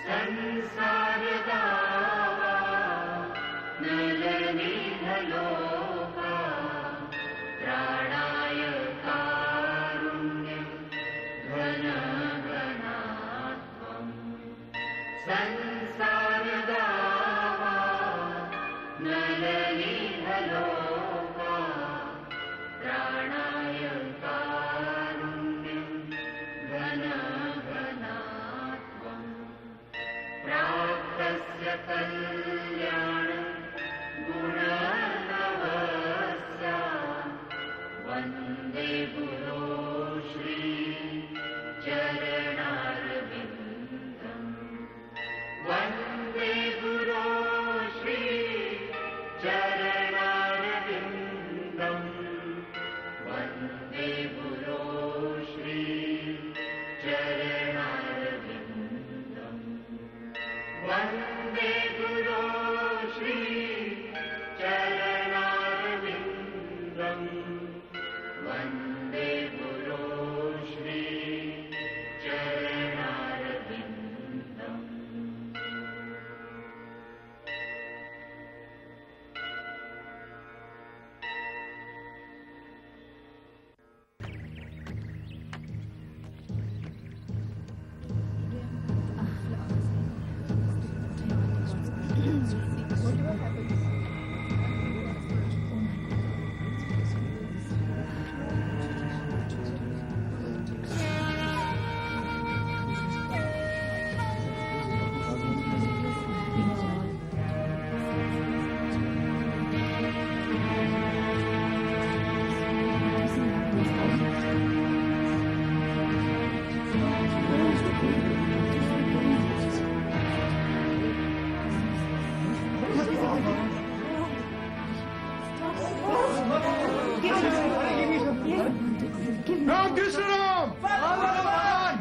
संसारदावा नलनिधलोका प्राणाय कारुण्यं घनघनात्वम् संसारदावा नलनिधलोका प्राणाय कारुण्यं घनघनात्वम् प्राप्तस्य कल्याणं गुणर्नवस्य वन्दे गुरो श्री चरणारविन्दम् वन्दे गुरो श्री चरणारविन्दम् वन्दे गुरो श्री चरणारविन्दम् वन्दे गुरो श्री चरणारविन्दम् वन्दे गुरो Shri चरणारविन्दम् Ram Krishna Ram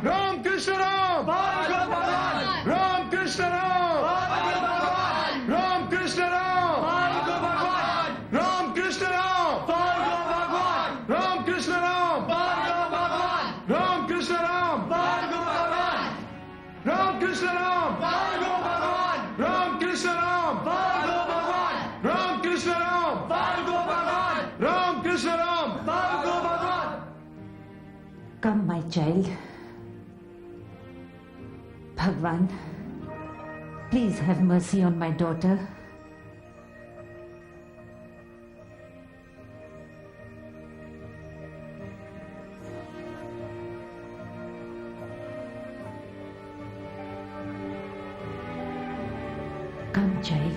Ram Krishna Ram Ram Krishna Ram Ram Krishna Ram Ram Krishna Ram Ram Krishna Ram Ram Krishna Ram Ram Krishna Ram Ram Krishna Ram Ram Krishna Ram Ram Krishna Ram Come, my child. Bhagwan, please have mercy on my daughter. Come, child.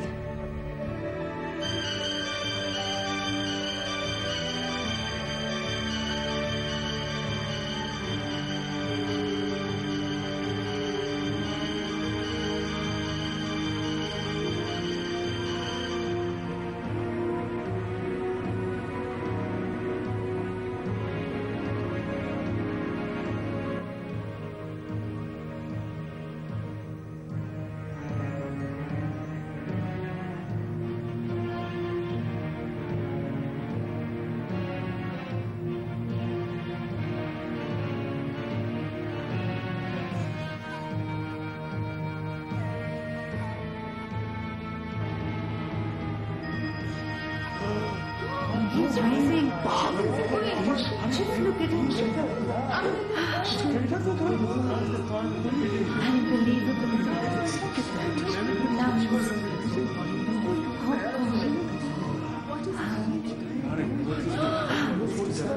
He's rising. Just look at him. Unbelievable. Now he's...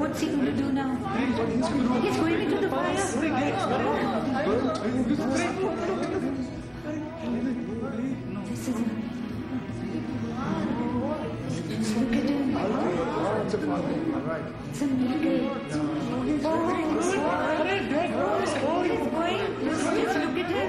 What's he going to do now? He's going into the fire. This is... Look at him. It's a miracle. He's going. Just look at him.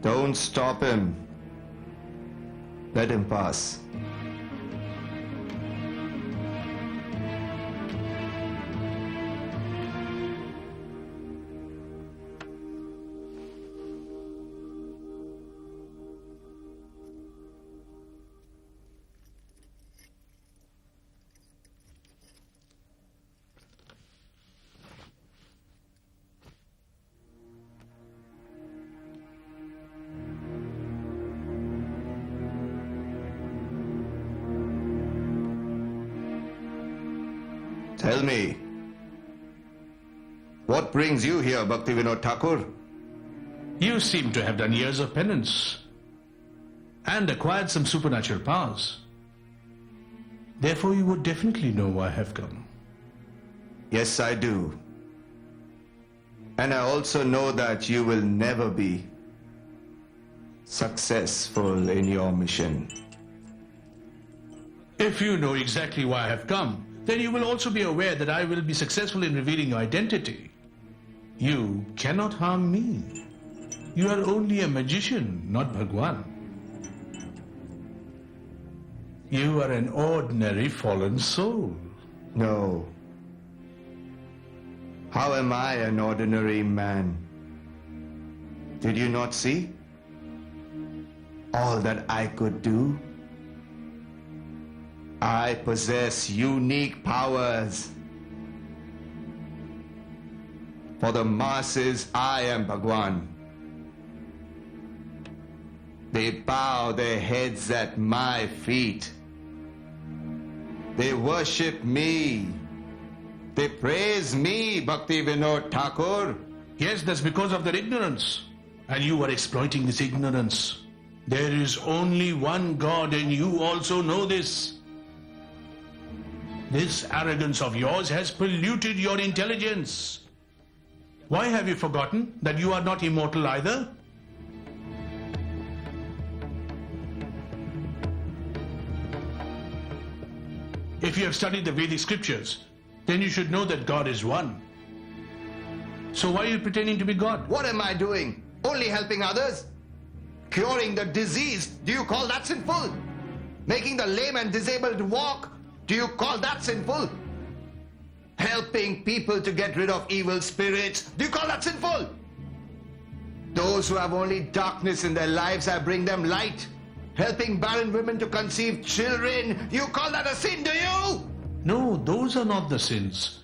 Don't stop him. Let him pass. Tell me, what brings you here, Bhaktivinoda Thakur? You seem to have done years of penance and acquired some supernatural powers. Therefore, you would definitely know why I have come. Yes, I do. And I also know that you will never be successful in your mission. If you know exactly why I have come, then you will also be aware that I will be successful in revealing your identity. You cannot harm me. You are only a magician, not Bhagwan. You are an ordinary fallen soul. No. How am I an ordinary man? Did you not see all that I could do? I possess unique powers. For the masses, I am Bhagwan. They bow their heads at my feet. They worship me. They praise me, Bhaktivinoda Thakur. Yes, that's because of their ignorance. And you are exploiting this ignorance. There is only one God, and you also know this. This arrogance of yours has polluted your intelligence. Why have you forgotten that you are not immortal either? If you have studied the Vedic scriptures, then you should know that God is one. So why are you pretending to be God? What am I doing? Only helping others? Curing the diseased? Do you call that sinful? Making the lame and disabled walk? Do you call that sinful? Helping people to get rid of evil spirits? Do you call that sinful? Those who have only darkness in their lives, I bring them light. Helping barren women to conceive children, you call that a sin, do you? No, those are not the sins.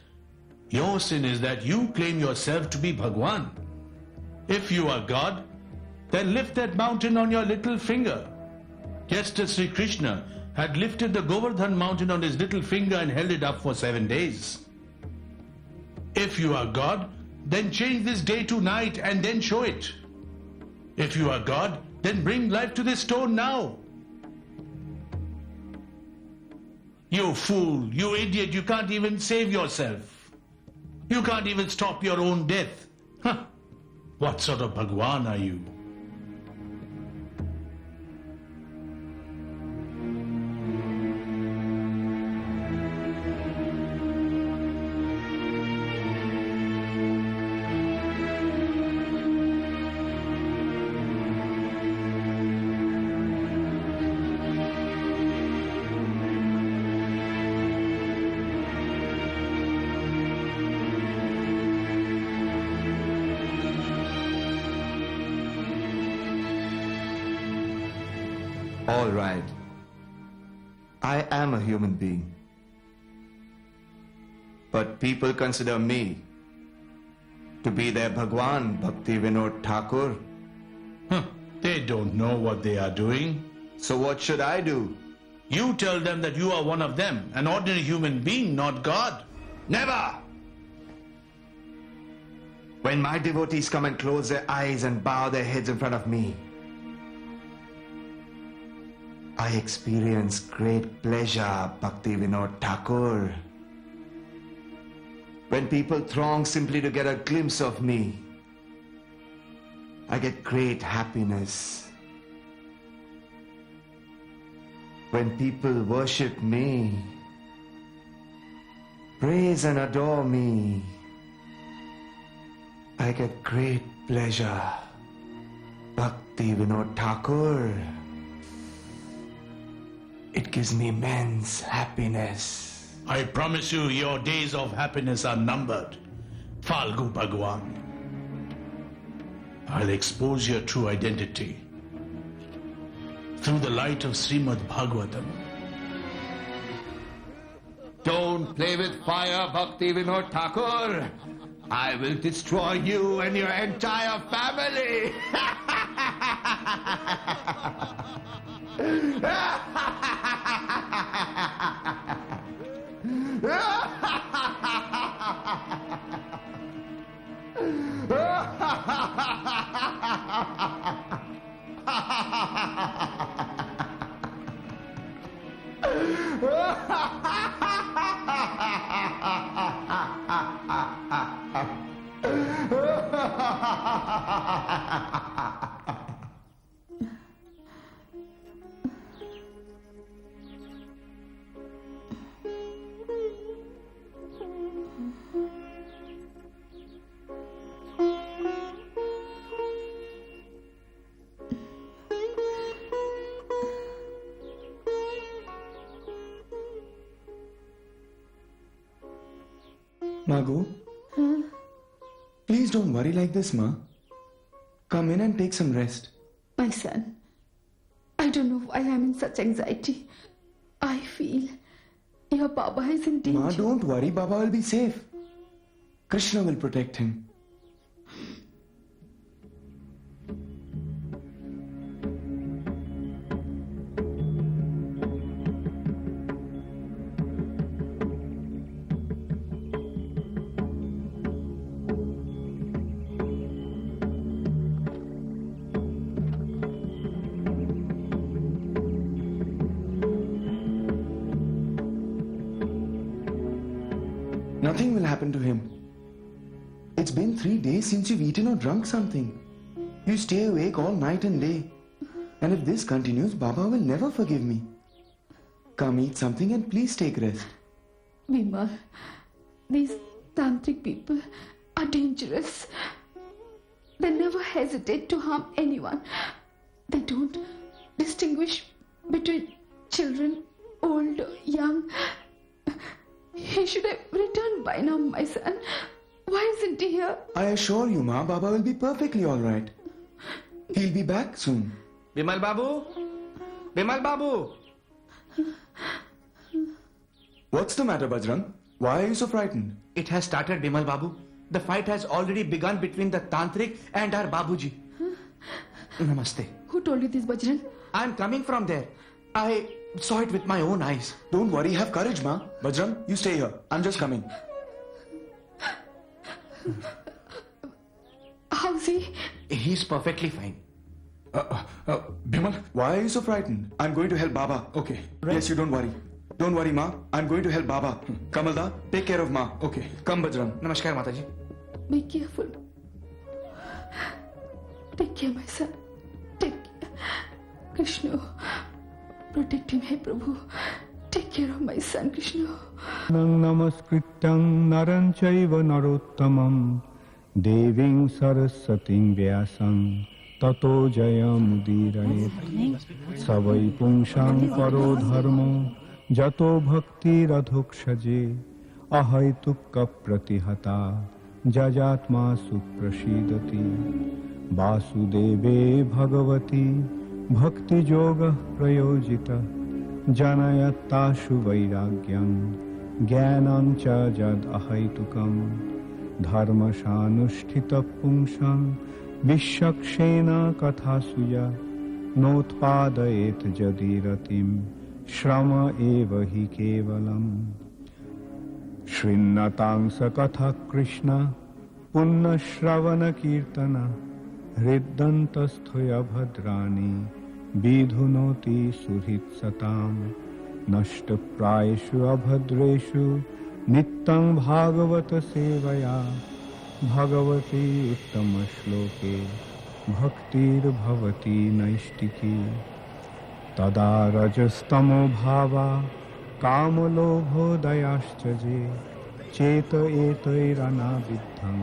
Your sin is that you claim yourself to be Bhagwan. If you are God, then lift that mountain on your little finger. Just as Sri Krishna had lifted the Govardhan mountain on his little finger and held it up for 7 days. If you are God, then change this day to night and then show it. If you are God, then bring life to this stone now. You fool, you idiot, you can't even save yourself. You can't even stop your own death. Huh. What sort of Bhagwan are you? All right. I am a human being. But people consider me to be their Bhagwan, Bhaktivinoda Thakur. They don't know what they are doing. So what should I do? You tell them that you are one of them, an ordinary human being, not God. Never! When my devotees come and close their eyes and bow their heads in front of me, I experience great pleasure, Bhaktivinoda Thakur. When people throng simply to get a glimpse of me, I get great happiness. When people worship me, praise and adore me, I get great pleasure, Bhaktivinoda Thakur. It gives me immense happiness. I promise you, your days of happiness are numbered. Falgu Bhagwan. I'll expose your true identity through the light of Srimad Bhagavatam. Don't play with fire, Bhaktivinoda Thakur. I will destroy you and your entire family. Margot? Please don't worry like this, Ma. Come in and take some rest. My son, I don't know why I'm in such anxiety. I feel your Baba is in danger. Ma, don't worry. Baba will be safe. Krishna will protect him. Nothing will happen to him. It's been 3 days since you've eaten or drunk something. You stay awake all night and day. And if this continues, Baba will never forgive me. Come eat something and please take rest. Bimal, these tantric people are dangerous. They never hesitate to harm anyone. They don't distinguish between children, old, young. He should have returned by now, my son. Why isn't he here? I assure you, Ma, Baba will be perfectly all right. He'll be back soon. Bimal Babu? Bimal Babu? What's the matter, Bajrang? Why are you so frightened? It has started, Bimal Babu. The fight has already begun between the Tantrik and our Babuji. Namaste. Who told you this, Bajran? I'm coming from there. I saw it with my own eyes. Don't worry, have courage, Ma. Bajrang, you stay here. I'm just coming. How's he? He's perfectly fine. Bimal, why are you so frightened? I'm going to help Baba. Okay. Yes, you don't worry. Don't worry, Ma. I'm going to help Baba. Kamalda, take care of Ma. Okay. Come, Bajrang. Namaskar, Mataji. Be careful. Take care, my son. Take care. Krishna, protect him, hey Prabhu. Take care of my son, Krishna. नमस्कृत्यं नरं चैव नरोत्तमं देवीं सरस्वतीं व्यासं ततो जयमुदीरयेत् स वै पुंसां परो धर्मो जतो भक्तिरधोक्षजे अहैतुकप्रतिहता जजात्मा सुप्रसीदति वासुदेवे भगवती भक्तियोगः प्रयोजितः जनयत्ताशु वैराग्यं ज्ञानं च जद् अहैतुकं धर्मशानुष्ठितः पुंसां विश्वक्षेण कथासु नोत्पादयेत् यदि रतिं श्रम एव हि केवलम् शृण्वतां स कथा कृष्ण पुण्यश्रवणकीर्तन हृद्यन्तस्थय भद्राणि विधुनोति सुहृत्सतां नष्टप्रायेषु अभद्रेषु नित्यं भागवत सेवया भगवती उत्तमश्लोके भक्तिर्भवति नैष्टिकी तदा रजस्तमो भावा कामलोभोदयाश्च ये चेत एतैरनाविद्धं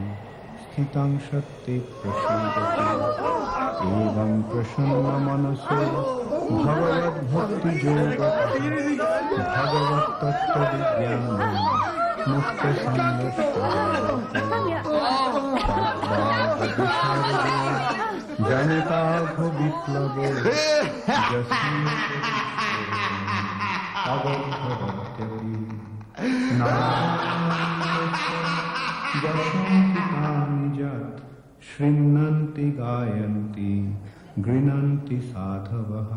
स्थितं शक्ति प्रसीदति एवं प्रसन्नमनसो भगवद्भक्तियोगतः भगवत्तत्त्वविज्ञानं मुक्तसंगस्तात् जनिताघो विप्लवो शृण्वन्ति गायन्ति गृह्णन्ति साधवः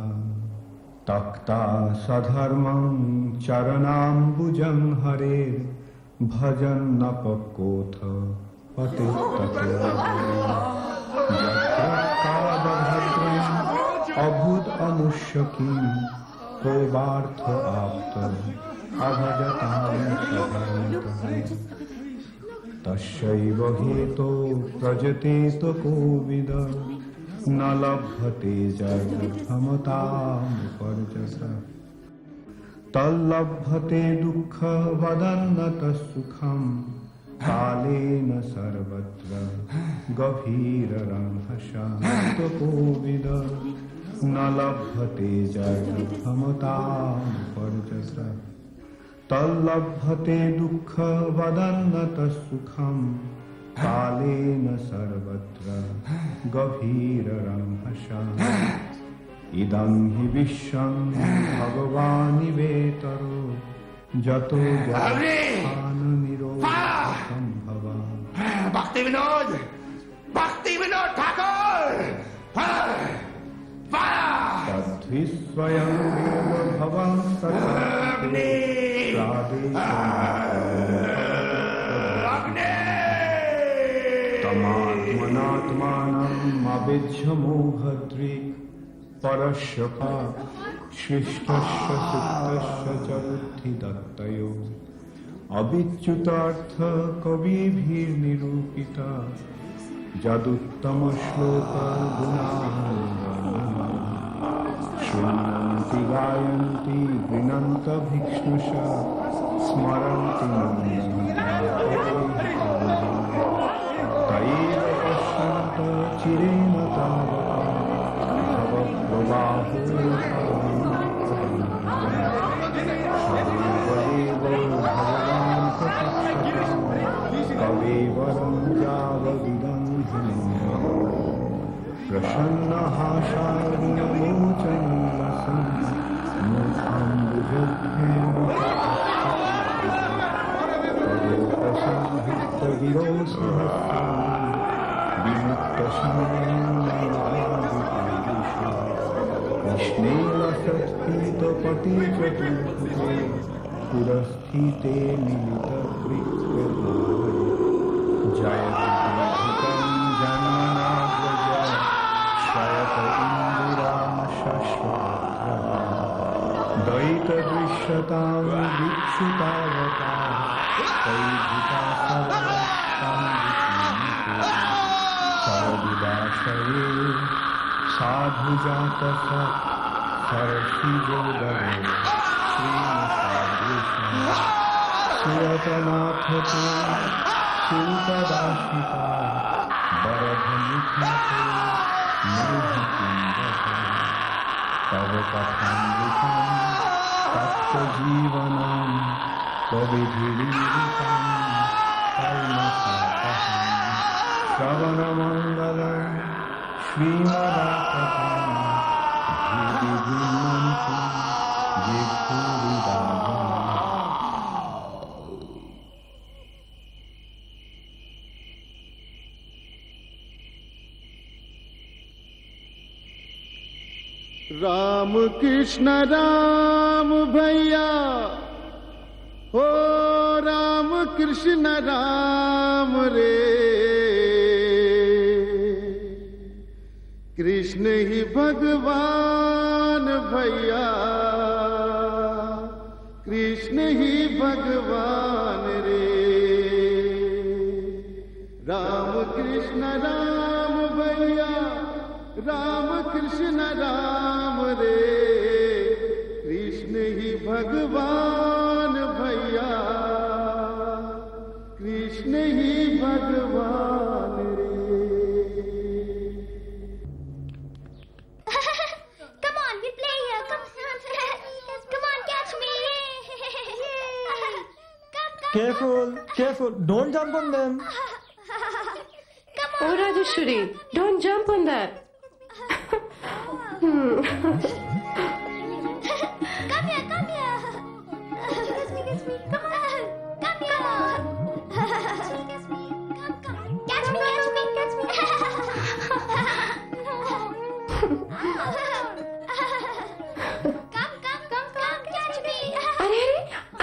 तक्ता सधर्मं चरणाम्बुजं हरेर् भजन्नपकोऽथ पतिततो तादभद्रम् अभूद अमुष्यकीं कोबार्थ आप्त अभजतां सधर्मतः तस्यैव हेतो प्रजतेत कोविद न लभते जगत्थमतामुपर्जसः तल्लभते दुःख वदन्नतः सुखम् कालेन सर्वत्र गभीररंहशान्तकोविद न लभते जगत्थमतामुपर्जसः तल्लभते दुःख वदन्नतः सुखम् कालेन सर्वत्र गभीररंहशान्तः इदं हि विश्वं भगवानिवेतरो जतो जगत्स्थाननिरोधसम्भवः Bhakti Vinod Thakur! तद्धि स्वयं एव भवं सकाशे तमात्मनात्मानम् अविज्यमो भद्रिक् परस्य शिष्टस्य सुप्तस्य च बुद्धिदत्तयो अविच्युतार्थ कविभिर्निरूपिता यदुत्तमश्लोक शृण्वन्ति गायन्ति गृह्णन्तभिक्ष्णुषा स्मरन्ति तैव पश्यन्त चिरेण तावता कवेवरं यावदिदं प्रसन्नः शारीरलोचनं मुखाम्बुजभ्येन कृष्णेलसत्पीतपति चतुर्भुजे पुरस्थिते मिलितवृत्तयो जयति दुःखं जन्मनाग्रज शयत इन्दिरा शश्वत्र द्वैतदृश्यतां वीक्षितावता तैर्भुता सर्वदाशये साधुजातः सरसिजोदरे श्रीमसादृशं सुतदाशिता वरधमुखते मोहकुन्दः तव कथामृतं तत्त्वजीवनं कविभिरीरितं कर्मसातहं श्रवणमङ्गलं श्रीमदाततं भूरिगृह्णन्ति ये भूरिदाः राम कृष्ण राम भैया हो राम कृष्ण राम रे कृष्ण ही भगवान भैया कृष्ण ही भगवान रे राम कृष्ण राम भैया राम कृष्ण राम रे कृष्ण ही भगवान भैया कृष्ण ही भगवान रे Come on, we play here. Come on, catch me. Careful. Don't jump on them. Come on. Oh, Rajeshwari, don't jump on that. Come here. Kiss me. Come on. Come here. Kiss me. Come. Catch me. Come, catch me.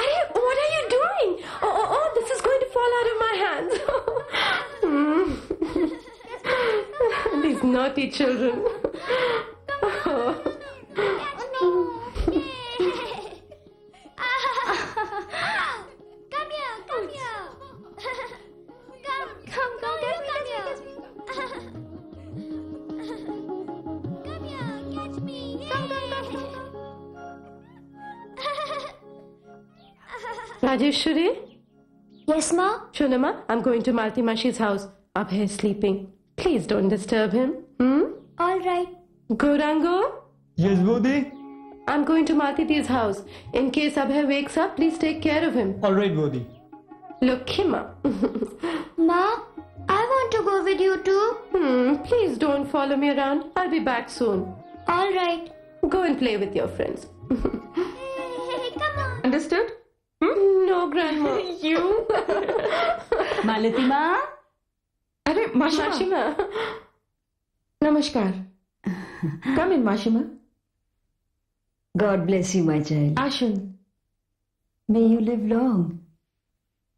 Arey, what are you doing? Oh, this is going to fall out of my hands. These naughty children. Come here, come here. Come here. Come here, catch me. Rajeshwari? Yes, ma? Shunama, I'm going to Malti Mashi's house. Abhay is sleeping. Please don't disturb him. All right. Gaurango? Yes, Bodhi? I'm going to Malti's house. In case Abhay wakes up, please take care of him. All right, Bodhi. Look him up. Ma, I want to go with you too. Please don't follow me around. I'll be back soon. All right. Go and play with your friends. Hey, come on. Understood? No, Grandma. You? Malati ma? Arey, Mashima. Mashima. Namaskar. Come in, Mashima. God bless you, my child. Ashun. May you live long.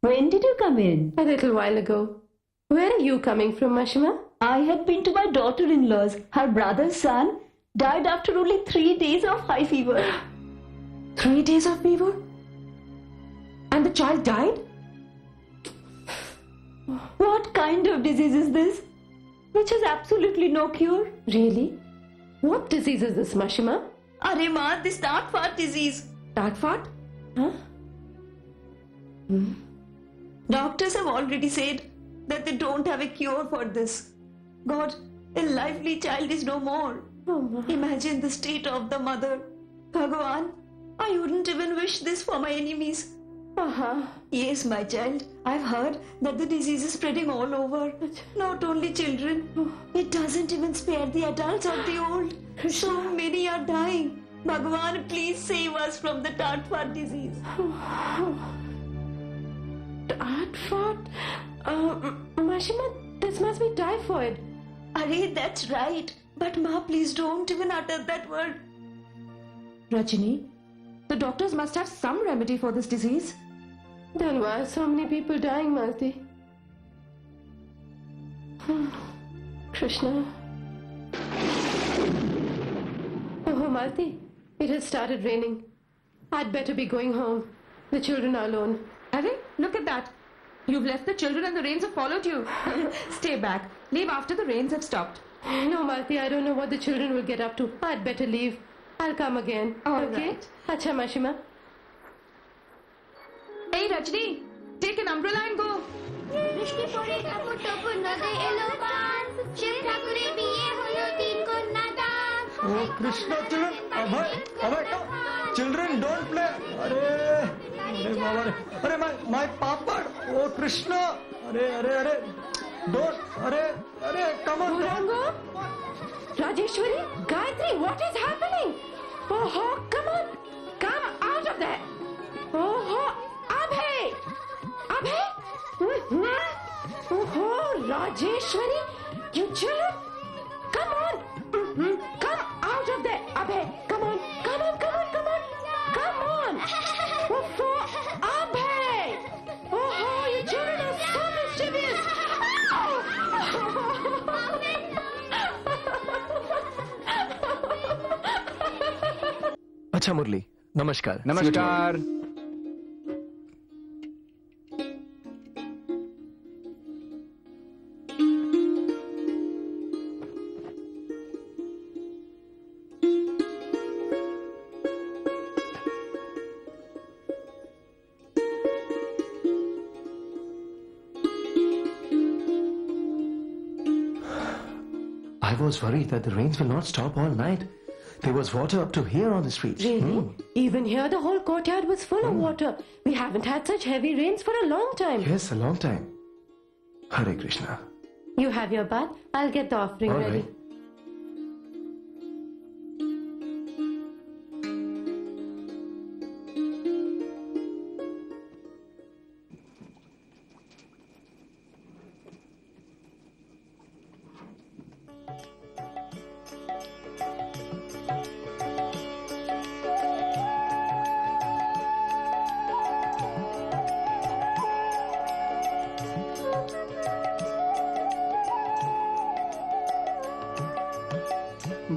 When did you come in? A little while ago. Where are you coming from, Mashima? I had been to my daughter-in-law's. Her brother's son died after only 3 days of high fever. 3 days of fever? And the child died? What kind of disease is this? Which has absolutely no cure. Really? What disease is this, Mashima? Arey ma, this start fart disease. Dark fart? Huh? Doctors have already said that they don't have a cure for this. God, a lively child is no more. Oh, my. Imagine the state of the mother. Bhagavan, I wouldn't even wish this for my enemies. Yes, my child. I've heard that the disease is spreading all over. Not only children. It doesn't even spare the adults or the old. So many are dying. Bhagavan, please save us from the tart fart disease. Tart fart? Mashima, this must be typhoid. Arey, that's right. But ma, please don't even utter that word. Rajini, the doctors must have some remedy for this disease. Then why are so many people dying, Malti? Krishna. Oh, Malti, it has started raining. I'd better be going home. The children are alone. Arey, look at that. You've left the children and the rains have followed you. Stay back. Leave after the rains have stopped. No, Malti, I don't know what the children will get up to. I'd better leave. I'll come again. All okay? right. Acha, Mashima. Hey, Rajni, take an umbrella and go. বৃষ্টি পড়ে ঠাকুর টপুর নদে এলো বান শিব ঠাকুরের বিয়ে হলো তিন কন্যা দান Oh, Krishna, children. Abhay, come. Children, don't play. Arey, Baba. Arey, my papa. Oh, Krishna. Arey. Don't. Arey, come on. Gaurango? Rajeshwari? Gayatri, what is happening? Oh, come on. Come out of there. Oh, Abhay. Oh, Rajeshwari. You children. Come on. Come out of there. Abhay, come on. Come on. Oh, Abhay. Oh, you children are so mischievous. अच्छा मुरली, नमस्कार. Namaskar. I was worried that the rains will not stop all night. There was water up to here on the streets. Really? Even here the whole courtyard was full of water. We haven't had such heavy rains for a long time. Yes, a long time. Hare Krishna. You have your bath. I'll get the offering All ready. right.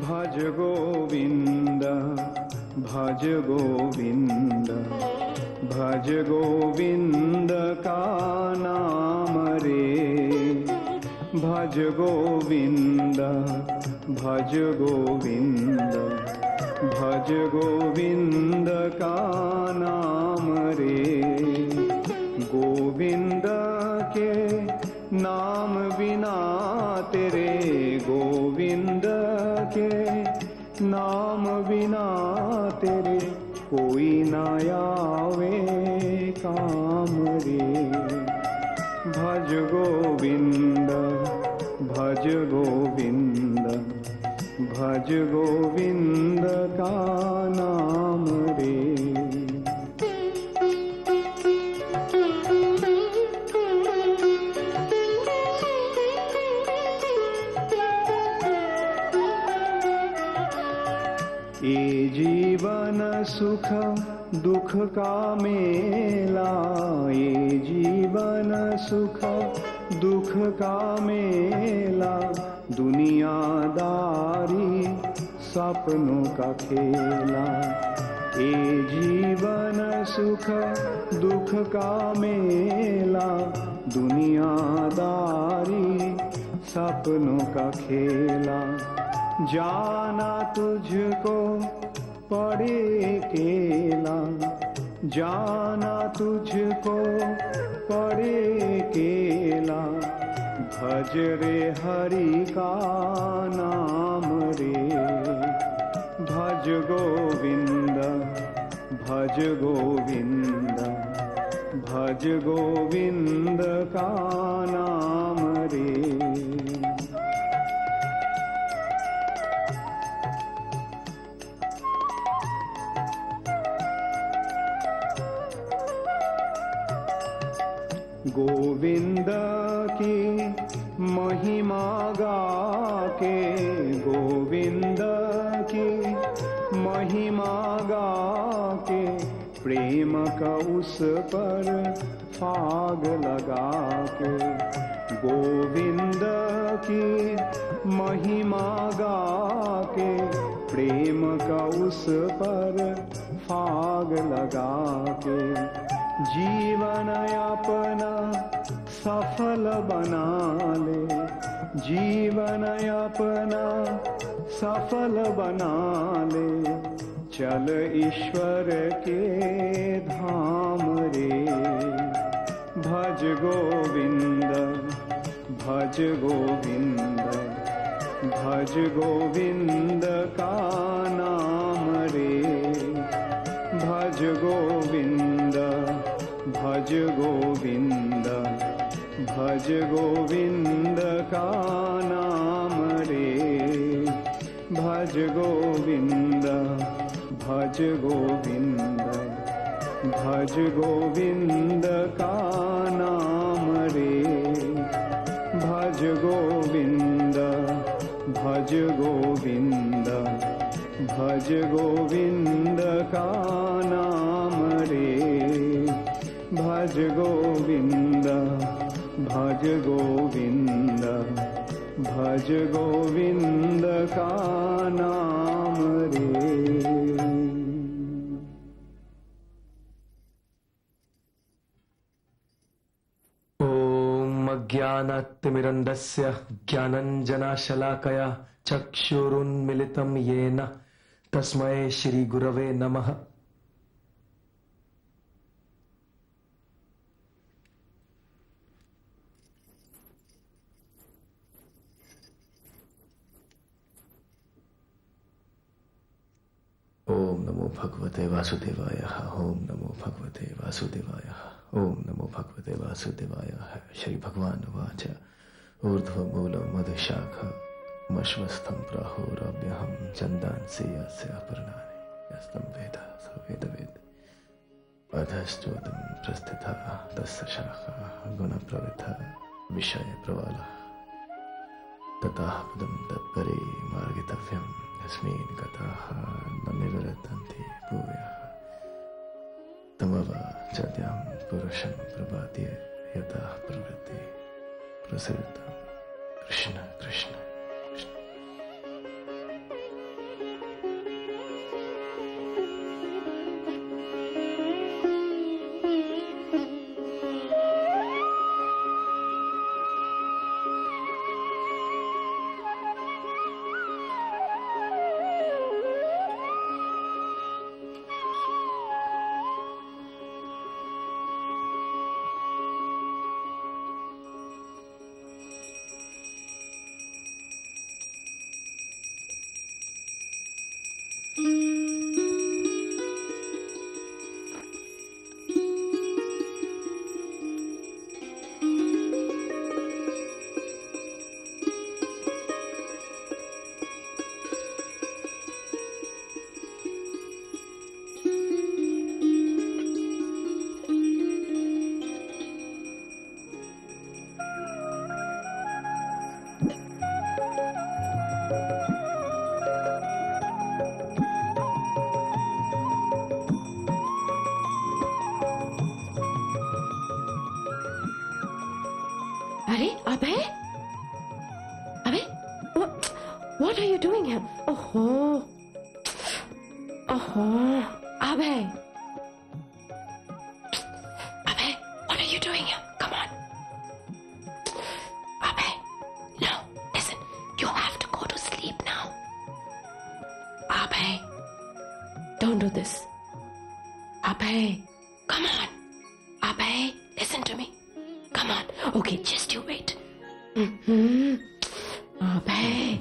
भज गोविंद भज गोविंद भज गोविंद का नाम रे भज गोविंद भज गोविंद भज गोविंद का नाम रे गोविंद के नाम बिना तेरे गोविंद के नाम बिना तेरे कोई ना आवे काम रे भज गोविंद भज गोविंद भज गोविंद का नाम रे ये जीवन सुख दुख का मेला ये जीवन सुख दुख का मेला दुनियादारी सपनों का खेला ये जीवन सुख दुख का मेला दुनियादारी सपनों का खेला जाना तुझको पड़े केला जाना तुझको पड़े केला भज रे हरि का नाम रे भज गोविंद भज गोविंद भज गोविंद का नाम रे गोविंद की महिमा गा के गोविंद की महिमा गा के प्रेम का उस पर फाग लगा के गोविंद की महिमा गा के प्रेम का उस पर फाग लगा के जीवन अपना सफल बना ले जीवन अपना सफल बना ले चल ईश्वर के धाम रे भज गोविंद भज गोविंद भज गोविंद का नाम रे भज गोविंद भज गोविंद भज गोविंद का नाम रे भज गोविंद भज गोविंद भज गोविंद का नाम रे भज गोविंद भज गोविंद भज गोविंद का नाम रे भज गोविंद भज गोविंद भज गोविंद का नाम रे ॐ अज्ञानतिमिरन्दस्य ज्ञानञ्जनशलाकया चक्षुरुन्मिलितं येन तस्मै श्रीगुरवे नमः। ओम नमो भगवते वासुदेवाय। ओम नमो भगवते वासुदेवाय। ओम नमो भगवते वासुदेवाय। श्री भगवान उवाच ऊर्ध्वमूलं मधुशाखा मश्वस्थं प्राहुरव्यहं छन्दांसि यस्य पर्णानि यस्तं वेद स वेदविद् अधश्चोदं प्रस्थिता तस्य शाखा गुणप्रवृद्धा विषयप्रवालः ततः पदं तत्परे मार्गितव्यं यस्मिन् गताः न निवर्तन्ते भूयः तमवाचद्यं पुरुषं प्रभात्य यतः प्रवृत्ति प्रसृतं Krishna Krishna Krishna. Are, Abhay? Abhay? What are you doing here? Oh. Abhay. Abhay, what are you doing here? Come on. Abhay. No, listen. You have to go to sleep now. Abhay. Don't do this. Abhay. Come on. Abhay, listen to me. Come on. Okay, just you wait. Abhay.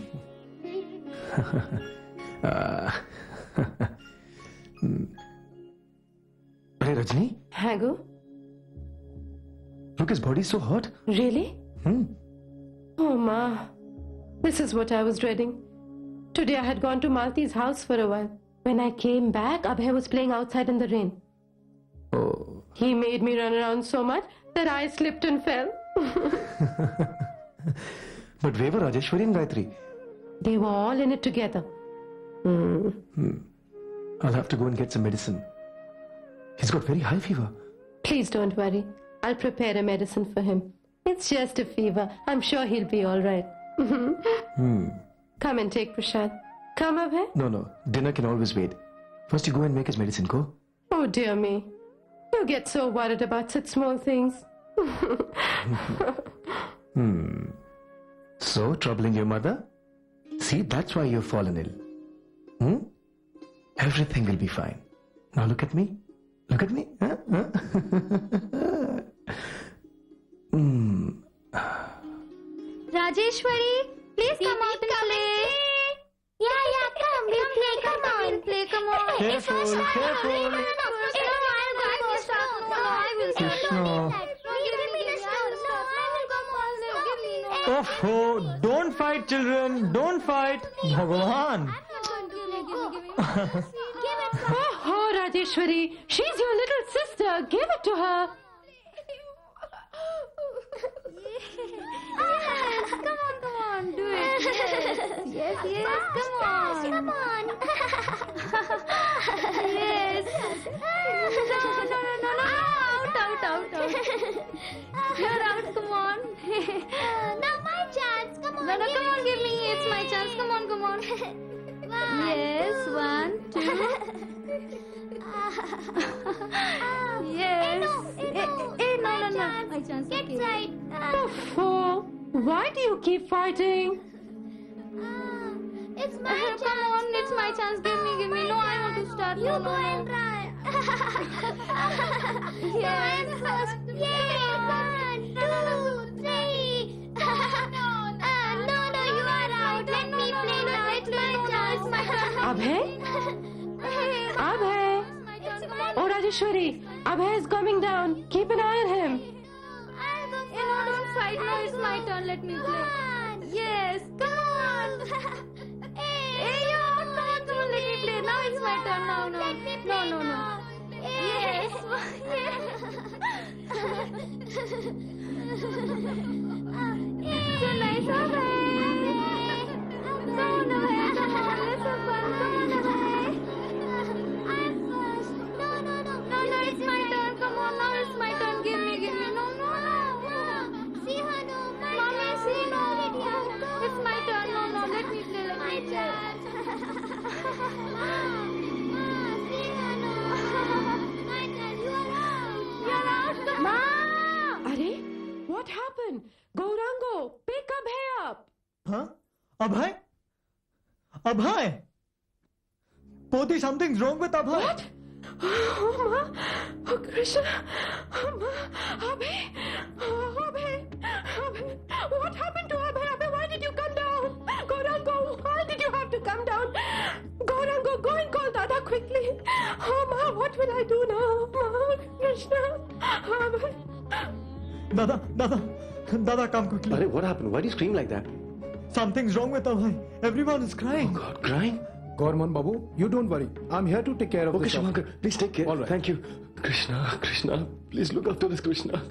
Hey, Rajni, Hago? look, his body's so hot. Really? Oh, Ma. This is what I was dreading. Today I had gone to Malti's house for a while. When I came back, Abhay was playing outside in the rain. Oh. He made me run around so much that I slipped and fell. But where were Rajeshwari and Gayatri? They were all in it together. I'll have to go and get some medicine. He's got very high fever. Please don't worry. I'll prepare a medicine for him. It's just a fever. I'm sure he'll be all right. Come and take Prashad. Come, Abhay. No. Dinner can always wait. First you go and make his medicine, go. Oh, dear me. You get so worried about such small things. So, troubling your mother? See, that's why you've fallen ill. Everything will be fine. Now look at me. Look at me. Huh? Rajeshwari, please come out and play. Yeah, come. We'll play. Come on, play. Come on. Careful, careful. Oh, don't fight, children. Don't fight. Bhagwan. Oh, Rajeshwari. She's your little sister. Give it to her. Come on, do it. Yes, come on. Yes. No. Out. You're out, come on. Now my chance, come on. No, come on, give me. It's my chance. Come on. Yes, 1, 2. Yes. No. My chance. Get right. Oh, why do you keep fighting? It's my chance. Come on, it's my chance. Give me. No, I want to start. You go and try. Yes. First. Yay. 1, 2, 3. No, you are out. Let me play now. It's my chance. It's my turn. Abhay? Abhay? Oh, Rajeshwari. Abhay is coming down. Keep an eye on him. Don't fight. No, it's my turn. Let me play. Yes. Come on. Hey, you out. Come on. Let me play. Now it's my turn. No. Yes. So nice, Abhay. Come on, Abhay. Let's have fun. Come on, Abhay. I'm first. No. It's my turn. Come on, now it's my turn. Give me. No. See her, no. Mommy, see, no. It's my turn. No. Let me play. My turn. See her, no. My turn. You're out. Ma! Are? What happened? Gaurango, pick Abhay up. Huh? Abhay? Poti, something's wrong with Abhay. What? Oh, Ma. Oh, Krishna. Oh, Ma. Abhay. What happened to Abhay? Why did you come down? Gaurango, why did you have to come down? Gaurango, go and call Dada quickly. Oh, Ma, what will I do now? Ma, Krishna. Abhay. Dada, come quickly. Arey, what happened? Why do you scream like that? Something's wrong with Abhay. Everyone is crying. Oh God, crying? Gorman Babu, you don't worry. I'm here to take care of Okay, this. Shamankar, please take care. All right. Thank you. Krishna, please look after this Krishna.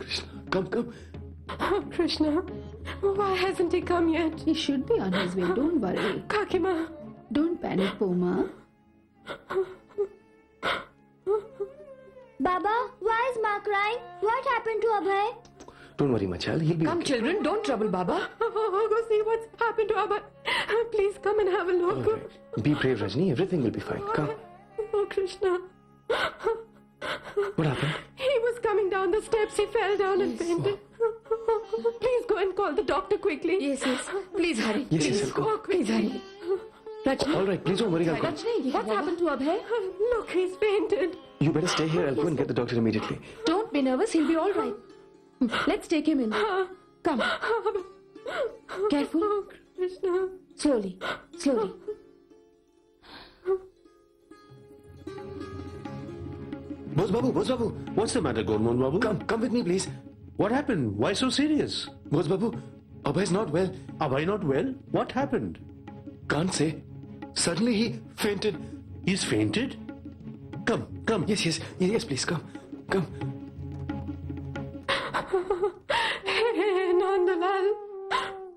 Come. Oh, Krishna. Why hasn't he come yet? He should be on his way. Don't worry. Kakima. Don't panic, Poma. Baba, why is Ma crying? What happened to Abhay? Don't worry, my child. He'll be Come, okay. children, don't trouble Baba. Go see what's happened to Abhay. Please come and have a All look. right. Be brave, Rajni. Everything will be fine. Come. Oh, Krishna. What happened? He was coming down the steps. He fell down and fainted. Please go and call the doctor quickly. Yes, yes. Please hurry. Yes, yes, Please I'll go. go quickly. Rajni, All right, please don't worry. I'll go. Rajni, what's happened to Abhay? look, he's fainted. You better stay here. I'll go and get the doctor immediately. Don't be nervous. He'll be all right. Let's take him in. Come. Careful. Oh, Krishna. Slowly. Slowly. Boss Babu, What's the matter, Gorman Babu? come with me, please. What happened? Why so serious? Boss Babu, Abhay's not well. Abhay not well? What happened? Can't say. Suddenly he fainted. He's fainted? Come. Yes, please, come. Hey, Nandalal.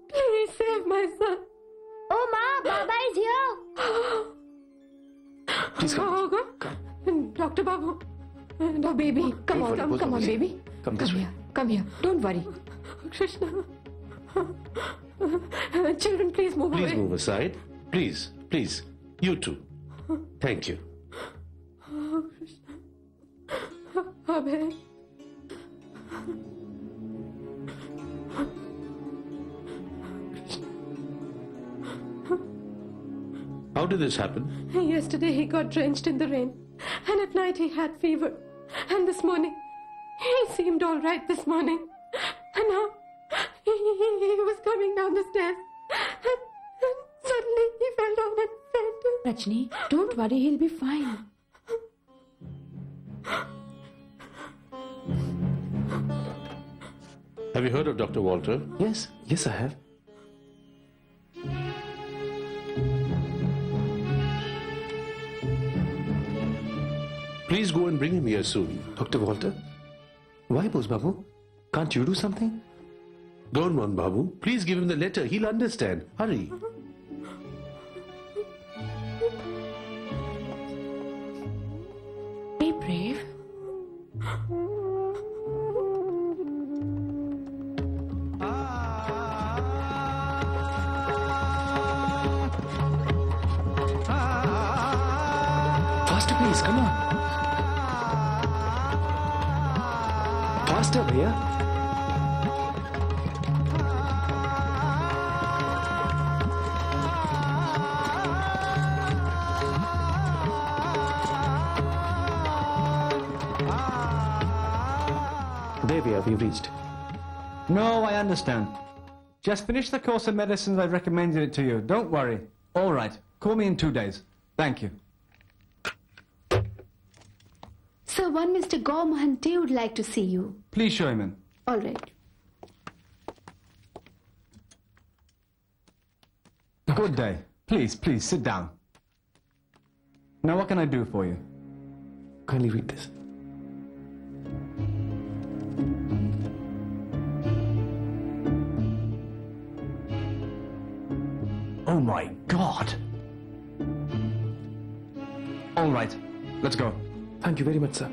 Please save my son. Oh, Ma, Baba is here. Please come. Oh, go. Dr. Babu. No, baby. Come on, worry, come on, both of us. baby. Come this way. Here. Come here. Don't worry. Krishna. Children, please move Please away. move aside. Please. You too. Thank you. Oh, Krishna. Abhay. How did this happen? Yesterday he got drenched in the rain. And at night he had fever. And this morning, he seemed all right this morning. And now, he was coming down the stairs. And suddenly he fell down and fainted. Rajni, don't worry. He'll be fine. Have you heard of Dr. Walter? Yes, I have. Please go and bring him here soon. Dr. Walter? Why, Boss Babu? Can't you do something? Gorman Babu, please give him the letter. He'll understand. Hurry. Be brave. Faster, please, come on. Faster, bhaiya. There we are, we've reached. No, I understand. Just finish the course of medicines I've recommended it to you. Don't worry. All right. Call me in 2 days. Thank you. Sir, one Mr. Gaur Mohanty would like to see you. Please show him in. All right. Good day. Please, sit down. Now, what can I do for you? Kindly read this. Oh my God! All right, let's go. Thank you very much, sir.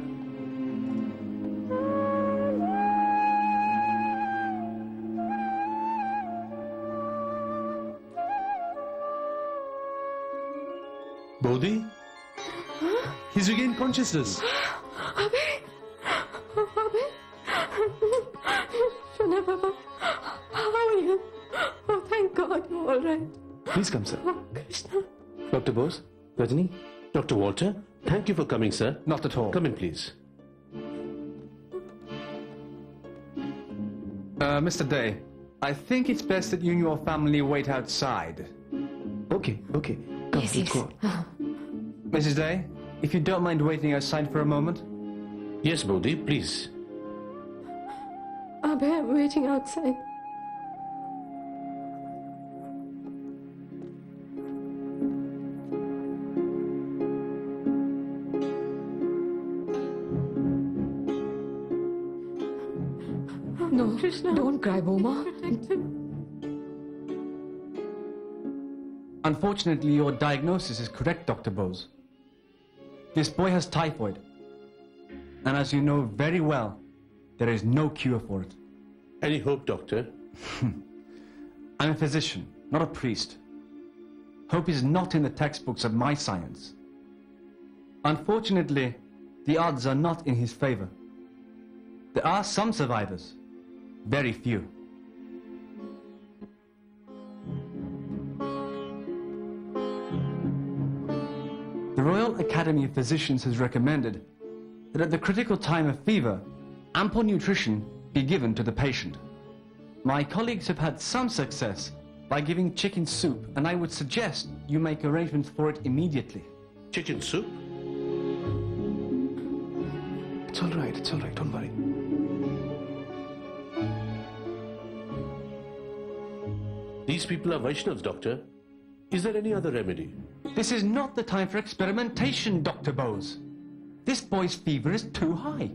Bodhi? He's regained consciousness. Abhay. Abhay. Shana Baba. How are you? Oh, thank God you're all right. Please come, sir. Oh, Krishna. Dr. Bose, Rajni, Dr. Walter, thank you for coming, sir. Not at all. Come in, please. Mr. Day, I think it's best that you and your family wait outside. Okay. Come, Yes, let's yes. go. Mrs. Day, if you don't mind waiting outside for a moment. Yes, Bodhi, please. Abhay, I'm waiting outside. No, Krishna. don't cry, Boma. Protect him. Unfortunately, your diagnosis is correct, Dr. Bose. This boy has typhoid. And as you know very well, there is no cure for it. Any hope, doctor? I'm a physician, not a priest. Hope is not in the textbooks of my science. Unfortunately, the odds are not in his favor. There are some survivors, very few. The Royal Academy of Physicians has recommended that at the critical time of fever, ample nutrition be given to the patient. My colleagues have had some success by giving chicken soup, and I would suggest you make arrangements for it immediately. Chicken soup? It's all right, don't worry. These people are Vaishnavs, doctor. Is there any other remedy? This is not the time for experimentation, Dr. Bose. This boy's fever is too high.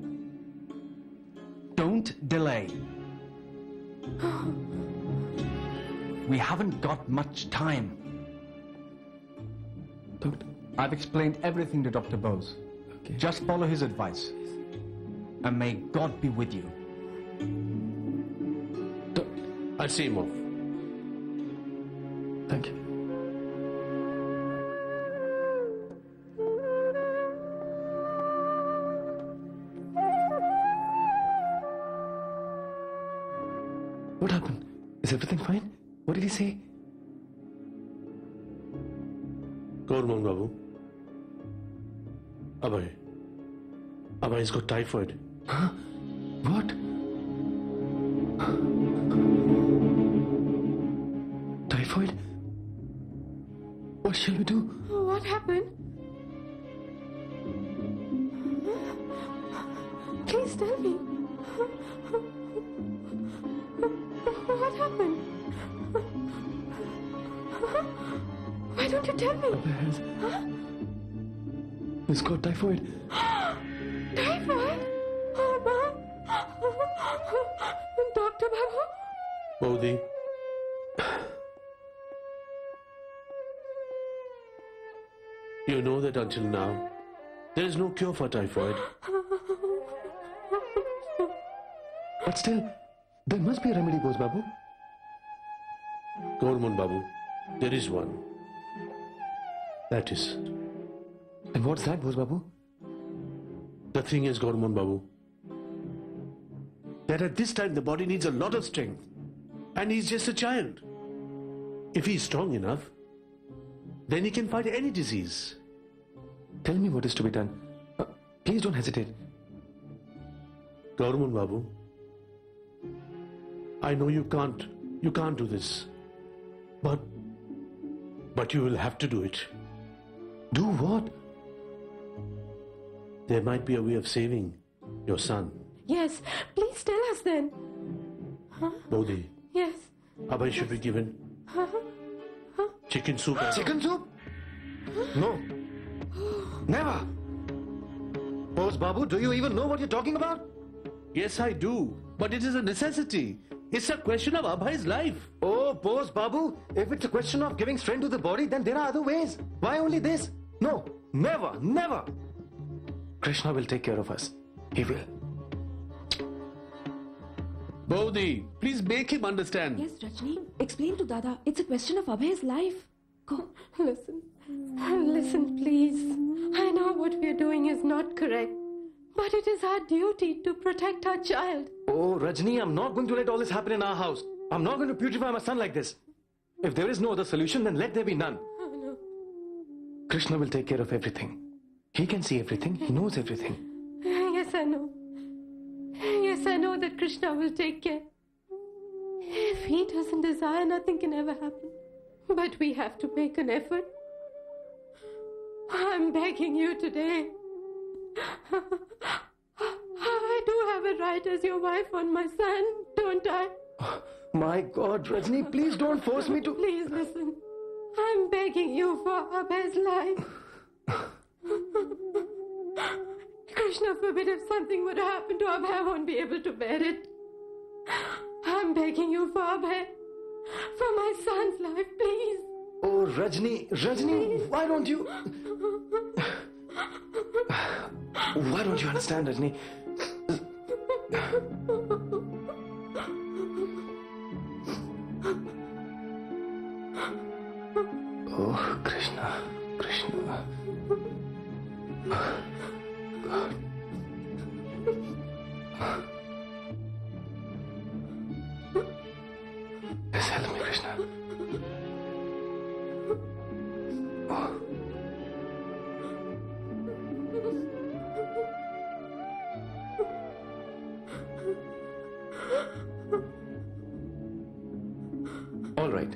Don't delay. We haven't got much time. Doctor. I've explained everything to Dr. Bose. Okay. Just follow his advice. And may God be with you. I'll see him off. Thank you. What happened? Is everything fine? What did he say? Gorman Babu. Abhay's got typhoid. Huh? What? Typhoid? What shall we do? What happened? Please tell me. What happened? Why don't you tell me? He's got typhoid. Typhoid? Oh, Mom. Dr. Babu? Bodhi. You know that until now, there is no cure for typhoid. But still, there must be a remedy, Bose Babu. Gorman Babu, there is one. That is. And what's that, Bose Babu? The thing is, Gorman Babu, that at this time the body needs a lot of strength. And he's just a child. If he's strong enough, then he can fight any disease. Tell me what is to be done. Please don't hesitate. Gorman Babu, I know you can't do this. But you will have to do it. Do what? There might be a way of saving your son. Yes, please tell us then. Bodhi, Yes. Abhay should be given chicken soup. Chicken soup? No. Never. Bose Babu, do you even know what you're talking about? Yes, I do. But it is a necessity. It's a question of Abhay's life. Oh, Bose Babu, if it's a question of giving strength to the body, then there are other ways. Why only this? No, never, never. Krishna will take care of us. He will. Bodhi, please make him understand. Yes, Rajni. Explain to Dada. It's a question of Abhay's life. Go. Listen. Listen, please. I know what we're doing is not correct. But it is our duty to protect our child. Oh, Rajni, I'm not going to let all this happen in our house. I'm not going to putrefy my son like this. If there is no other solution, then let there be none. Oh, no. Krishna will take care of everything. He can see everything. He knows everything. Yes, I know. Yes, I know that Krishna will take care. If he doesn't desire, nothing can ever happen. But we have to make an effort. I'm begging you today. I do have a right as your wife on my son, don't I? Oh, my God, Rajni, please don't force me to... Please listen. I'm begging you for Abhay's life. Krishna forbid if something were to happen to Abhay, I won't be able to bear it. I'm begging you for Abhay. For my son's life, please. Oh, Rajni, why don't you... Why don't you understand, Rajni? Krishna, Krishna. God. Please help me, Krishna. All right.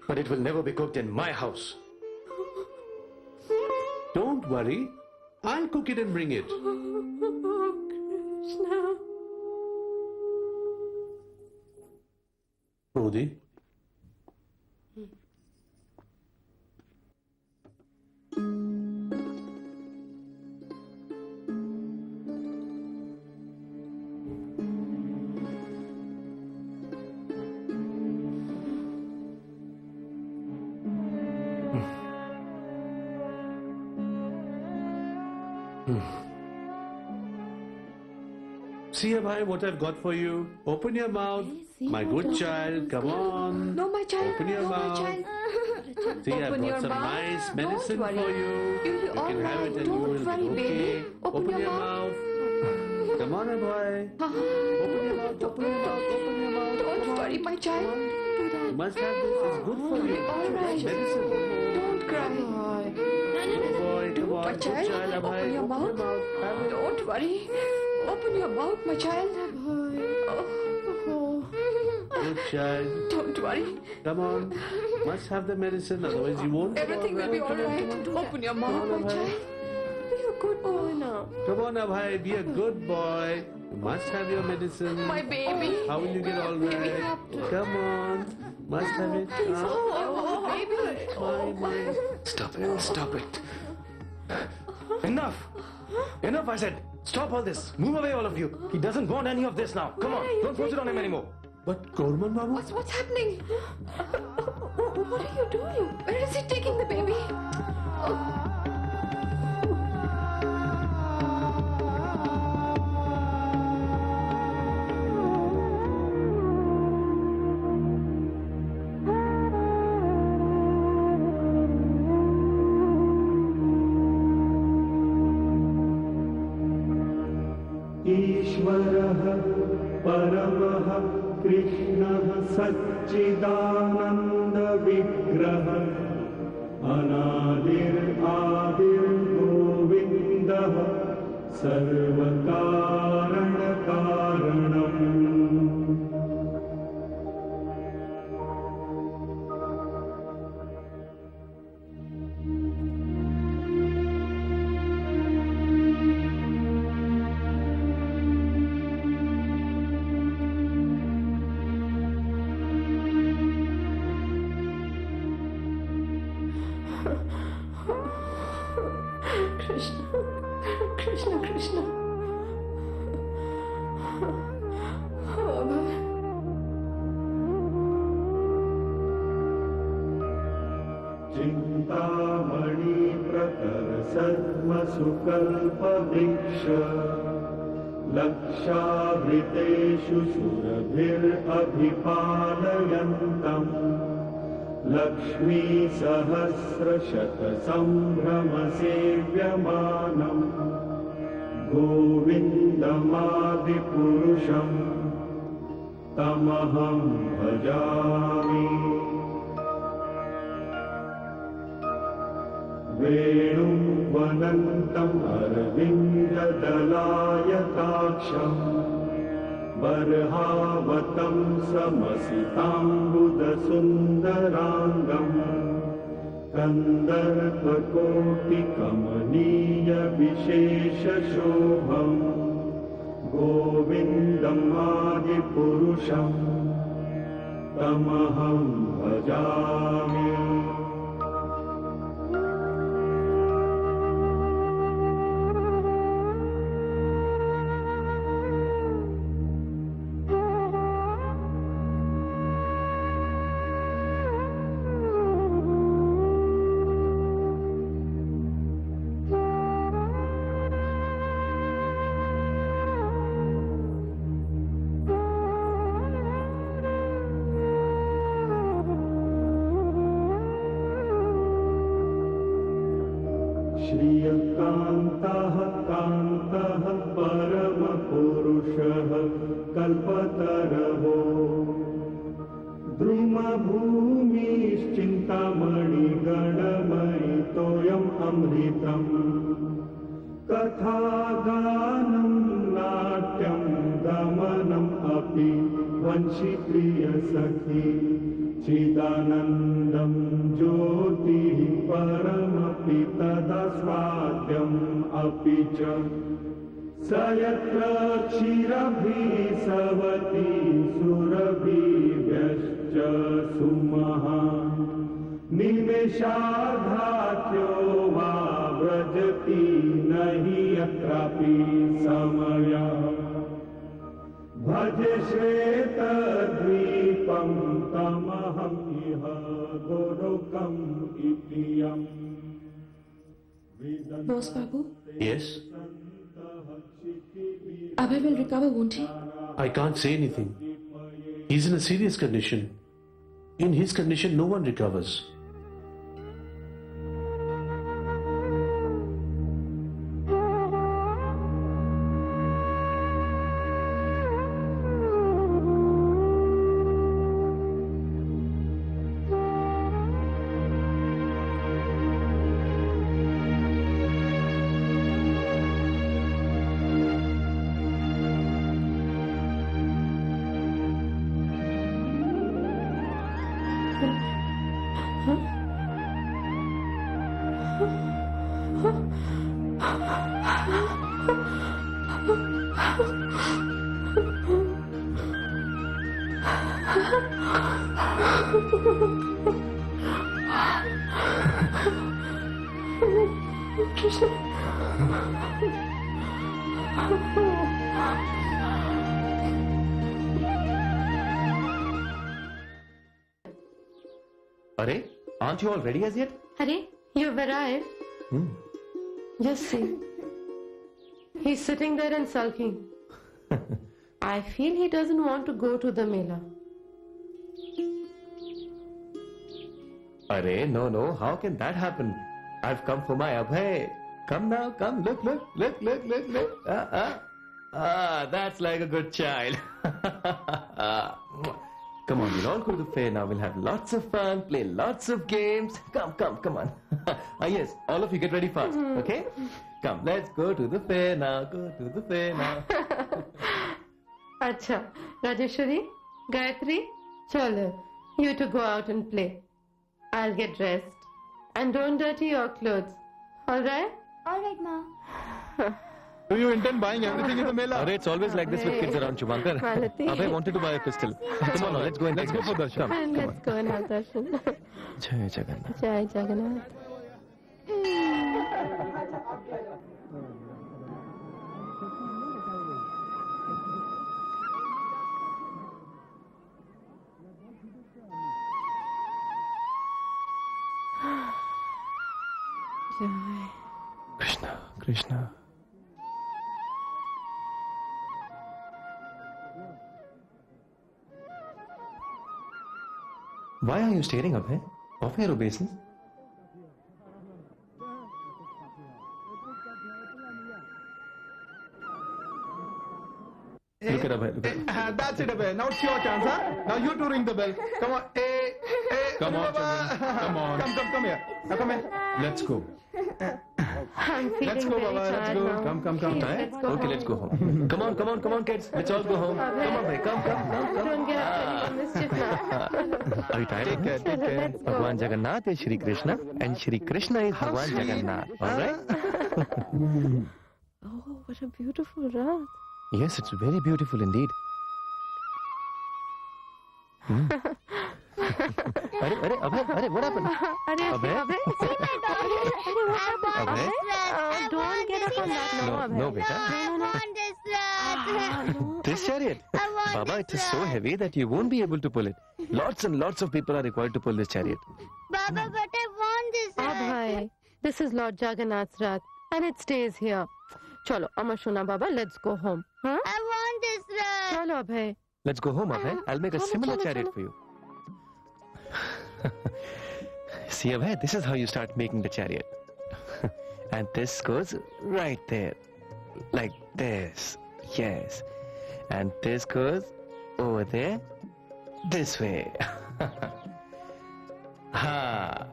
But it will never be cooked in my house. Don't worry. I'll cook it and bring it. Krishna. Rodi? See, Abhay, what I've got for you. Open your mouth. My good child, come on. No, my child. Open your no, mouth. my child. See, I've Open got your some mouth. nice medicine Don't for worry. you. You'll be You all can have right. it and Don't you will worry, be okay. baby. Open your mouth. Come on, Abhay. Open your mouth. Open your mouth. Open your mouth. Don't Come on. worry, my child. Come on. Do that. You must have this. It's good for you. All right. Medicine. Don't cry. Good boy. Come on. My Good child. child, Abhay. Open your mouth. Have it. Don't worry. Open your mouth, my child. Good child. Don't worry. Come on. Must have the medicine, otherwise you won't. Everything will be all right. Open your mouth, my child. Be a good boy now. Come on, Abhay, be a good boy. You must have your medicine. My baby. How will you get all right? Come on. Must have it. Oh, baby. My. Stop it. Stop it. Enough. Enough, I said. Stop all this. Move away, all of you. He doesn't want any of this now. Come on. Don't force it on him anymore. But Gorman Babu? What's happening? What are you doing? Where is he taking the baby? ईश्वरः परमः कृष्णः सच्चिदानन्दविग्रहः अनादिर्गोविन्दः सर्वकारणकारणम् Krishna. Krishna, Krishna. Oh, Abhay. चिन्तामणि प्रकर सर्वसुकल्पवृक्ष लक्षावृतेषु सुरभिरभिपालयन्तम् लक्ष्मी सहस्रशतसम्भ्रमसेव्यमानम् गोविन्दमादिपुरुषम् तमहं भजामि वेणुं वनन्तम् अरविन्ददलायताक्षम् बर्हावतं समसिताम्बुदसुन्दराङ्गम् कन्दर्पकोटिकमनीयविशेषशोभम् गोविन्दमादिपुरुषम् तमहं भजामि कान्तः परमपुरुषः कल्पतरवो द्रुमभूमिश्चिन्तामणिगणमयितोऽयम् अमृतम् कथागानं नाट्यं गमनम् अपि वंशीप्रियसखी चिदानन्दं ज्योतिः परमपि तदा स्वाद्यम् अपि च स यत्र क्षीरभिः सवति सुरभिभ्यश्च सुमहान् निमेषार्धात्यो वा व्रजति न हि यत्रापि समयः भज श्वेतद्वीपं तमहम् इह गोलोकम् इति यम् Boss Babu, Yes? Abhay will recover, won't he? I can't say anything. He's in a serious condition. In his condition, no one recovers. Arey, aren't you all ready as yet? Hare, you've arrived. Just see. He's sitting there and sulking. I feel he doesn't want to go to the Mela. Arey, no, how can that happen? I've come for my Abhay. Come now, come, look. That's like a good child. Come on, we'll all go to the fair now. We'll have lots of fun, play lots of games. Come on. Yes, all of you get ready fast, okay? Come, let's go to the fair now. Acha, Rajeshwari, Gayatri, chalo, you two go out and play. I'll get dressed. And don't dirty your clothes. Alright? Alright, Ma. Do you intend buying everything in the Mela? Arey, it's always like this with kids around Shubhankar. Malati. Abhay wanted to buy a pistol. Come on, now, let's go and Let's go for darshan. And let's go and have darshan. Jai Jagannath. Jai Jagannath. Jai. Krishna. Why are you staring, Abhay? Offer your obeisance. Look at Abhay, look at Abhay. That's it, Abhay. Now it's your chance, huh? Now you two ring the bell. Come on. Come on, Baba. children. Come on. Come here. Now come here. Let's go. I'm feeling Let's go, very Baba. Let's tired go. now. Come. Please, Tired? let's go Okay, home. let's go home. Come on, kids. Let's all go home. Abhay. Come on, Abhay. Come. Don't get up to any more mischief now. Are you tired? Take care. Let's go. Bhagwan Jagannath is Shri Krishna and Shri Krishna is Bhagwan Jagannath. Alright? Oh, what a beautiful Rath. Yes, it's very beautiful indeed. Abhay, what happened? Abhay? Abhay? Don't get up on that. No, beta. I want this rat. This chariot? I want Baba, it this is so rat. heavy that you won't be able to pull it. Lots and lots of people are required to pull this chariot. Baba, but I want this rat. Abhay, this is Lord Jagannath's Rath and it stays here. Chalo, Amma Shuna Baba, let's go home. Huh? I want this rat. Chalo, Abhay. Let's go home, Abhay. I'll make a Chalo, similar chalo, chariot chalo. for you. See, Abhay, this is how you start making the chariot. And this goes right there. like this. Yes. And this goes over there, this way. Ha.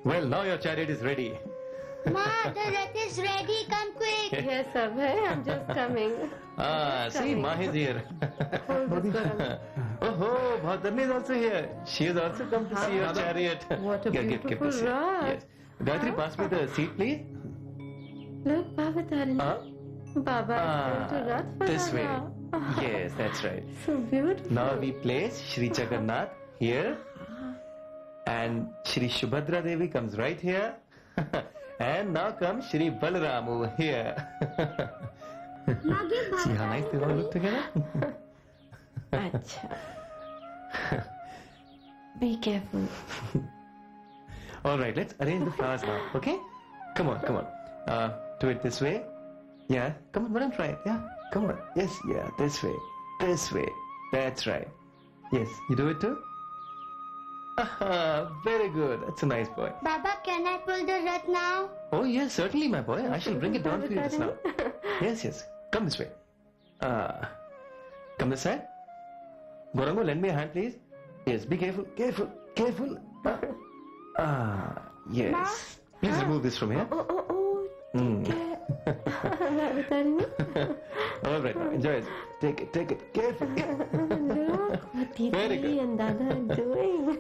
Well, now your chariot is ready. Ma, the rath is ready. Come quick. Yes, Abhay, I'm just coming. See, Ma is here. Oh, Bhadarni is also here. She has also come to see your chariot. What a beautiful this here. rath. Yes. Gayatri, pass me the seat, please. Look, Baba Tarini. Baba is going to Rath This way. Farana. Yes, that's right. So beautiful. Now we place Shri Jagannath here, and Shri Shubhadra Devi comes right here, and now comes Shri Balaram over here. See how nice they all look together? Acha. Be careful. All right, let's arrange the flowers now, okay? Come on, come on. Do it this way. Yeah, come on, madam, try it. Yeah, come on. Yes, yeah, this way. This way. That's right. Yes, you do it too? Very good. That's a nice boy. Baba, can I pull the rath now? Oh, yes, certainly, my boy. I shall bring it down for you just now. Yes, yes. Come this way. Come this side. Gorango, lend me a hand, please. Yes, be careful, careful, careful. Yes. Please remove this from here. Baba Tarini. All right, now enjoy it. Take it carefully. Look what Very Titi good. and Dada are doing.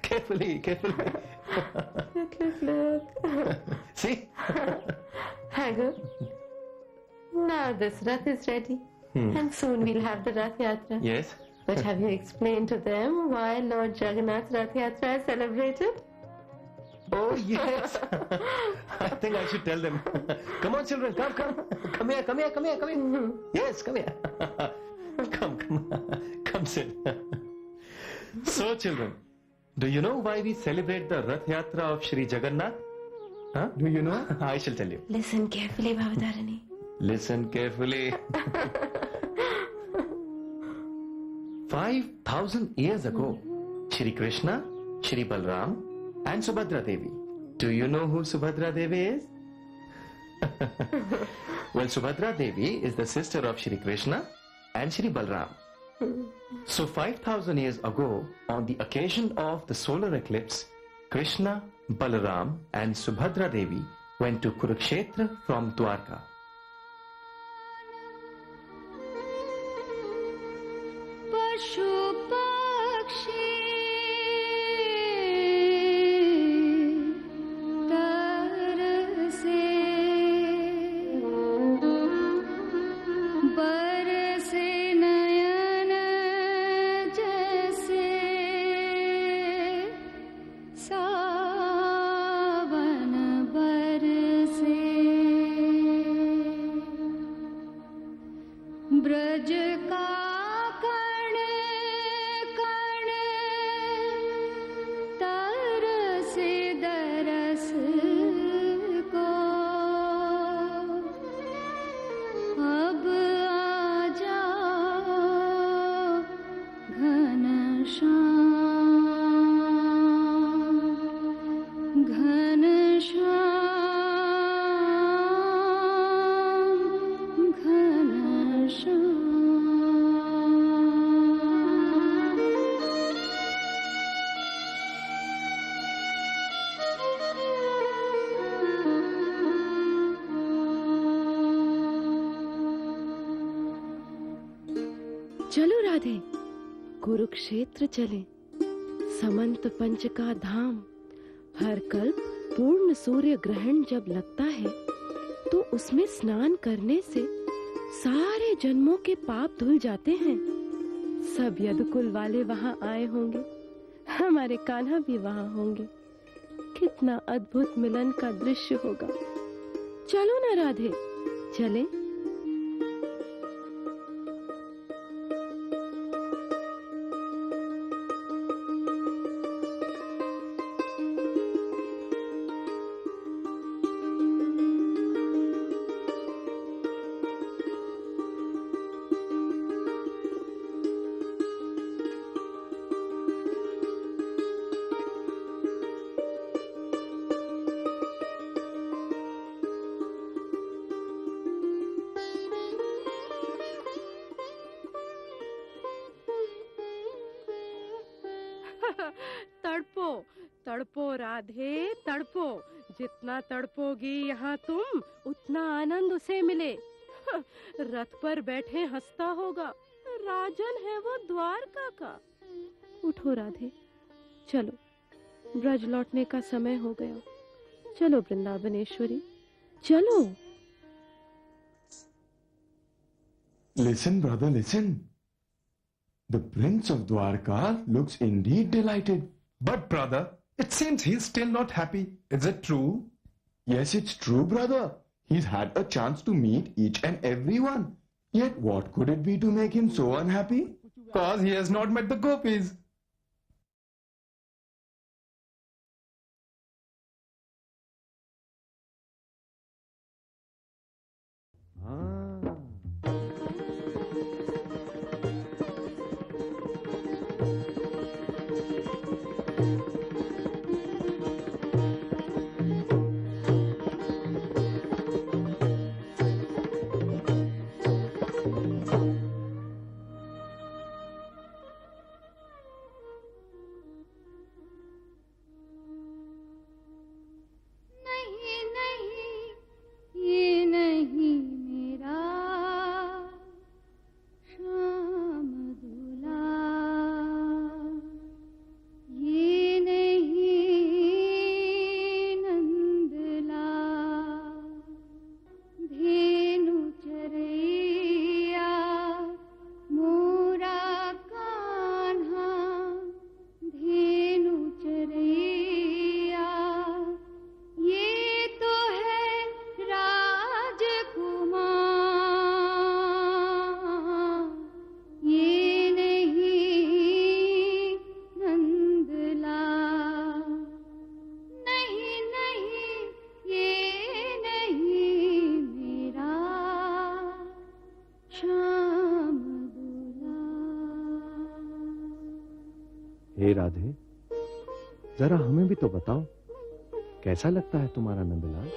Carefully. Look. See? Hagar. Now this Rath is ready. And soon we'll have the Rath Yatra. Yes. But have you explained to them why Lord Jagannath's Rath Yatra is celebrated? Oh, yes. I think I should tell them. Come on, children. Come. Come here. Yes, come here. Come sit. So, children, do you know why we celebrate the Rath Yatra of Shri Jagannath? Huh? Do you know? I shall tell you. Listen carefully, Baba Tarini. Listen carefully. 5,000 years ago, Shri Krishna, Shri Balram, and Subhadra Devi. Do you know who Subhadra Devi is? Well, Subhadra Devi is the sister of Shri Krishna and Shri Balram. So 5,000 years ago, on the occasion of the solar eclipse, Krishna, Balaram, and Subhadra Devi went to Kurukshetra from Dwarka. Pashu Pakshi Tarase Barse Nayan Jaise Savan Barse Braj का कण कण तरस दरस को अब आ जाओ घनश्याम घनश्याम चलो राधे, कुरुक्षेत्र चले। समंत पंच का धाम। हर कल्प पूर्ण सूर्य ग्रहण जब लगता है तो उसमें स्नान करने से सारे जन्मों के पाप धुल जाते हैं। सब यदुकुल वाले वहां आए होंगे, हमारे कान्हा भी वहां होंगे। कितना अद्भुत मिलन का दृश्य होगा। चलो ना राधे, चले। राधे तड़पो, जितना तड़पोगी यहाँ तुम उतना आनंद उसे मिले। रथ पर बैठे हंसता होगा, राजन है वो द्वारका का। उठो राधे, चलो ब्रज लौटने का समय हो गया। चलो वृंदावनेश्वरी, चलो। Listen, brother, listen. The Prince of Dwarka looks indeed delighted. But brother, it seems he's still not happy. Is it true? Yes, it's true, brother. He's had a chance to meet each and every one. Yet what could it be to make him so unhappy? Cause he has not met the gopis. नहीं नहीं ये नहीं मेरा श्याम दूल्हा, ये नहीं नंदला, धेनु चरैया मोरा कान्हा, धेनु चरैया ये तो है राजकुमार, ये नहीं नंदला, नहीं नहीं ये नहीं मेरा श्याम दूल्हा। हे राधे, जरा हमें भी तो बताओ, कैसा लगता है तुम्हारा नंदलाल?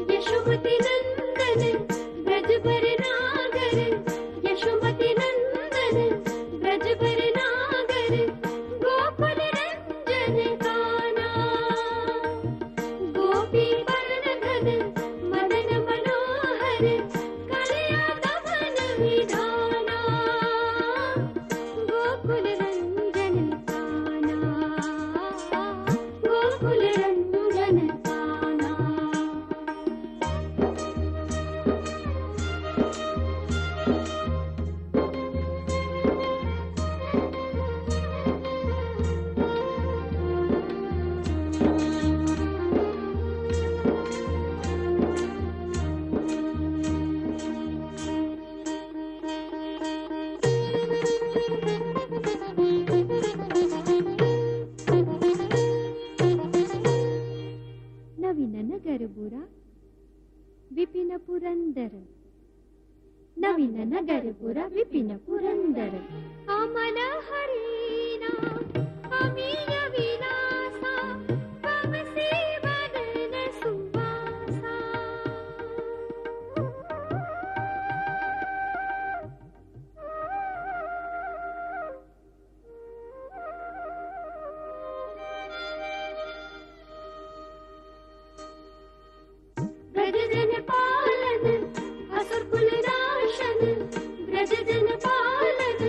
यशोमती नंदन ब्रज पर नागर, यशोमती नंदन ब्रज पर नागर, गोकुल रंजन काना, गोपी वरनधन मदन मनोहर, कलया दमन विधाना, गोकुल रंजन काना, गोकुल रंजन काना। नवीन नगरपुरा विपिन पुरंदर, नवीन नगरपुरा विपिन पुरंदर, अमल हरिणा अमीय विलासा, कमसे वदन सुवासा। ब्रजजन पालन असुर कुल नाशन, ब्रजजन पालन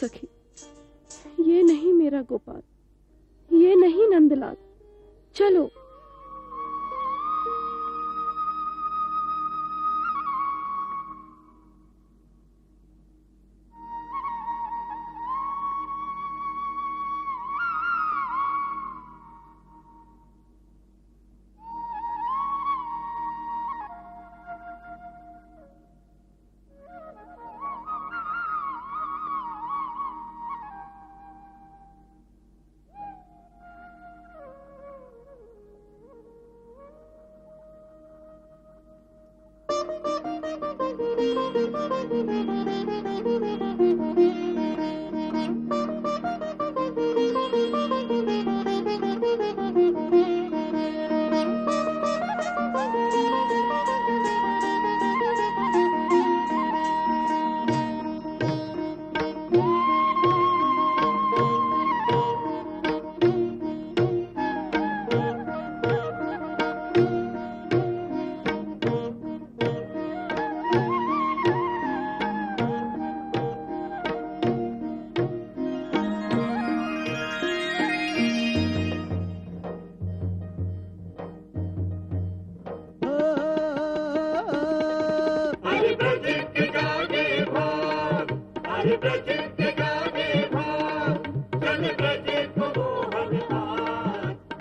सखी, ये नहीं मेरा गोपाल, ये नहीं नंदलाल। चलो।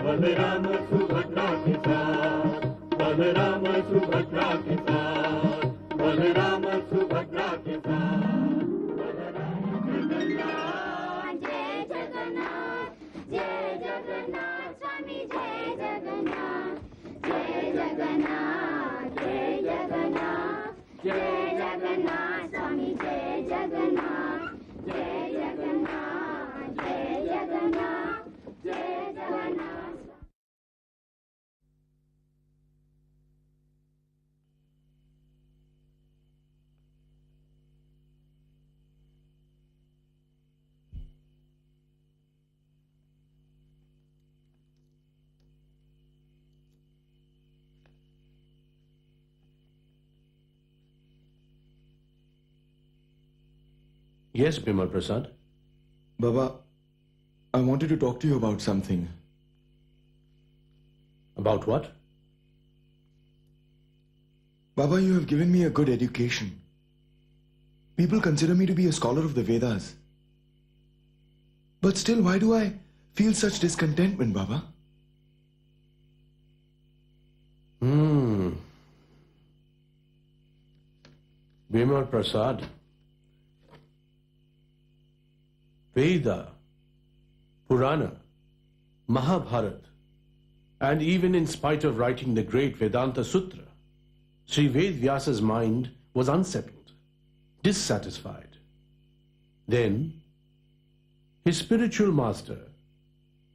बलराम सुभद्रा के साथ, बलराम सुभद्रा के साथ, बलराम सुभद्रा के साथ। जय जगन्नाथ, जय जगन्नाथ स्वामी, जय जगन्नाथ, जय जगन्नाथ, जय जगन्नाथ, जय जगन्नाथ स्वामी, जय जगन्नाथ, जय जगन्नाथ, जय जगन्नाथ, जय Jagannath. Yes, Bimal Prasad. Baba, I wanted to talk to you about something. About what? Baba, you have given me a good education. People consider me to be a scholar of the Vedas. But still, why do I feel such discontentment, Baba? Bimal Prasad. Veda, Purana, Mahabharata, and even in spite of writing the great Vedanta Sutra, Sri Ved Vyasa's mind was unsettled, dissatisfied. Then, his spiritual master,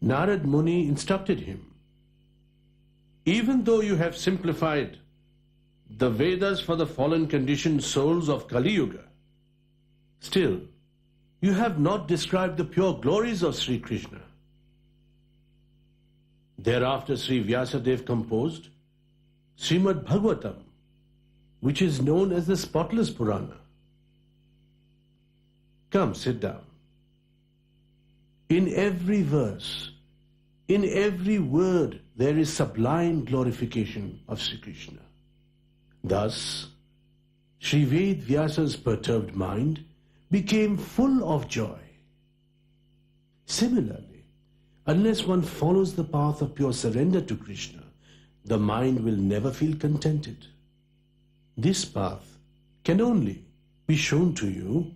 Narad Muni, instructed him, even though you have simplified the Vedas for the fallen conditioned souls of Kali Yuga, still, you have not described the pure glories of Sri Krishna. Thereafter, Sri Vyasadev composed Srimad Bhagavatam, which is known as the spotless Purana. Come, sit down. In every verse, in every word, there is sublime glorification of Sri Krishna. Thus, Sri Ved Vyasa's perturbed mind became full of joy. Similarly, unless one follows the path of pure surrender to Krishna, the mind will never feel contented. This path can only be shown to you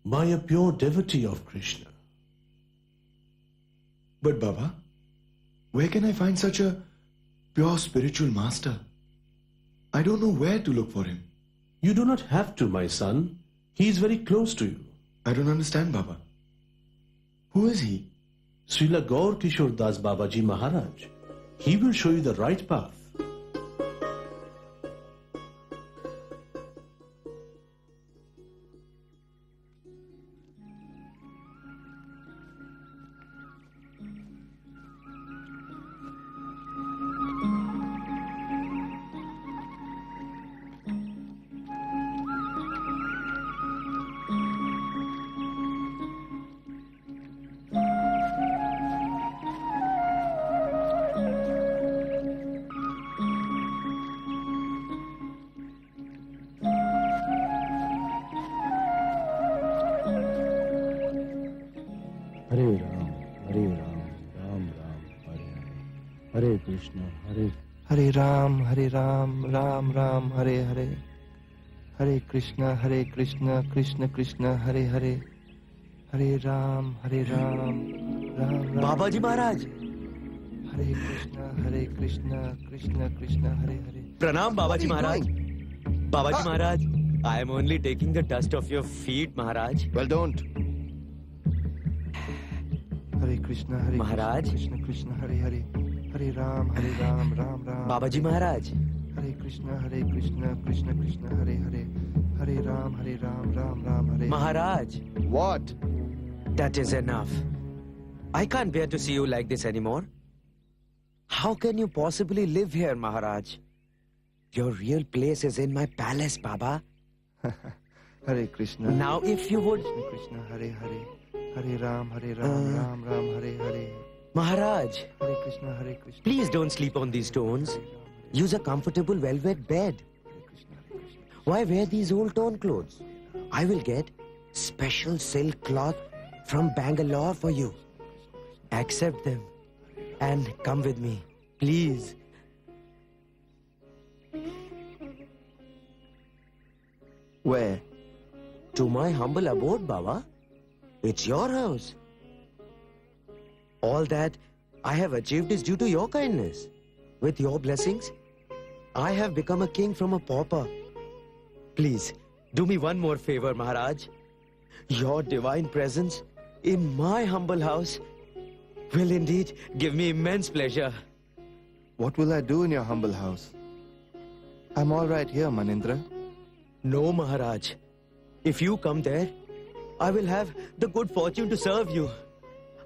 by a pure devotee of Krishna. But Baba, where can I find such a pure spiritual master? I don't know where to look for him. You do not have to, my son. He is very close to you. I don't understand, Baba. Who is he? Srila Gaur Kishore Das Babaji Maharaj. He will show you the right path. Krishna, Hare Hare Ram, Ram Ram, Hare Hare. Hare Krishna, Krishna Krishna, Hare Hare. Hare Ram, Ram Ram. Babaji Maharaj. Hare Krishna, Krishna Krishna, Hare Hare. Pranam, Babaji What are you Maharaj. Babaji Maharaj, I am only taking the dust off your feet, Maharaj. Well, don't. Hare Krishna, Maharaj. Krishna Krishna, Hare Hare. Hare Ram, Ram Ram. Babaji Maharaj. Hare Krishna, Krishna Krishna, Hare Hare. Hare Ram, Ram, Hare. Maharaj, What? that is enough. I can't bear to see you like this anymore. How can you possibly live here, Maharaj? Your real place is in my palace, Baba. Hare Krishna. Now, if you would... Krishna, Hare Hare. Hare Ram, Ram, Hare Hare. Maharaj, Hare Krishna, Krishna. please don't sleep on these stones. Use a comfortable velvet bed. Why wear these old torn clothes? I will get special silk cloth from Bangalore for you. Accept them and come with me, please. Where? To my humble abode, Baba. It's your house. All that I have achieved is due to your kindness. With your blessings, I have become a king from a pauper. Please, do me one more favor, Maharaj. Your divine presence in my humble house will indeed give me immense pleasure. What will I do in your humble house? I'm all right here, Manindra. No, Maharaj. If you come there, I will have the good fortune to serve you.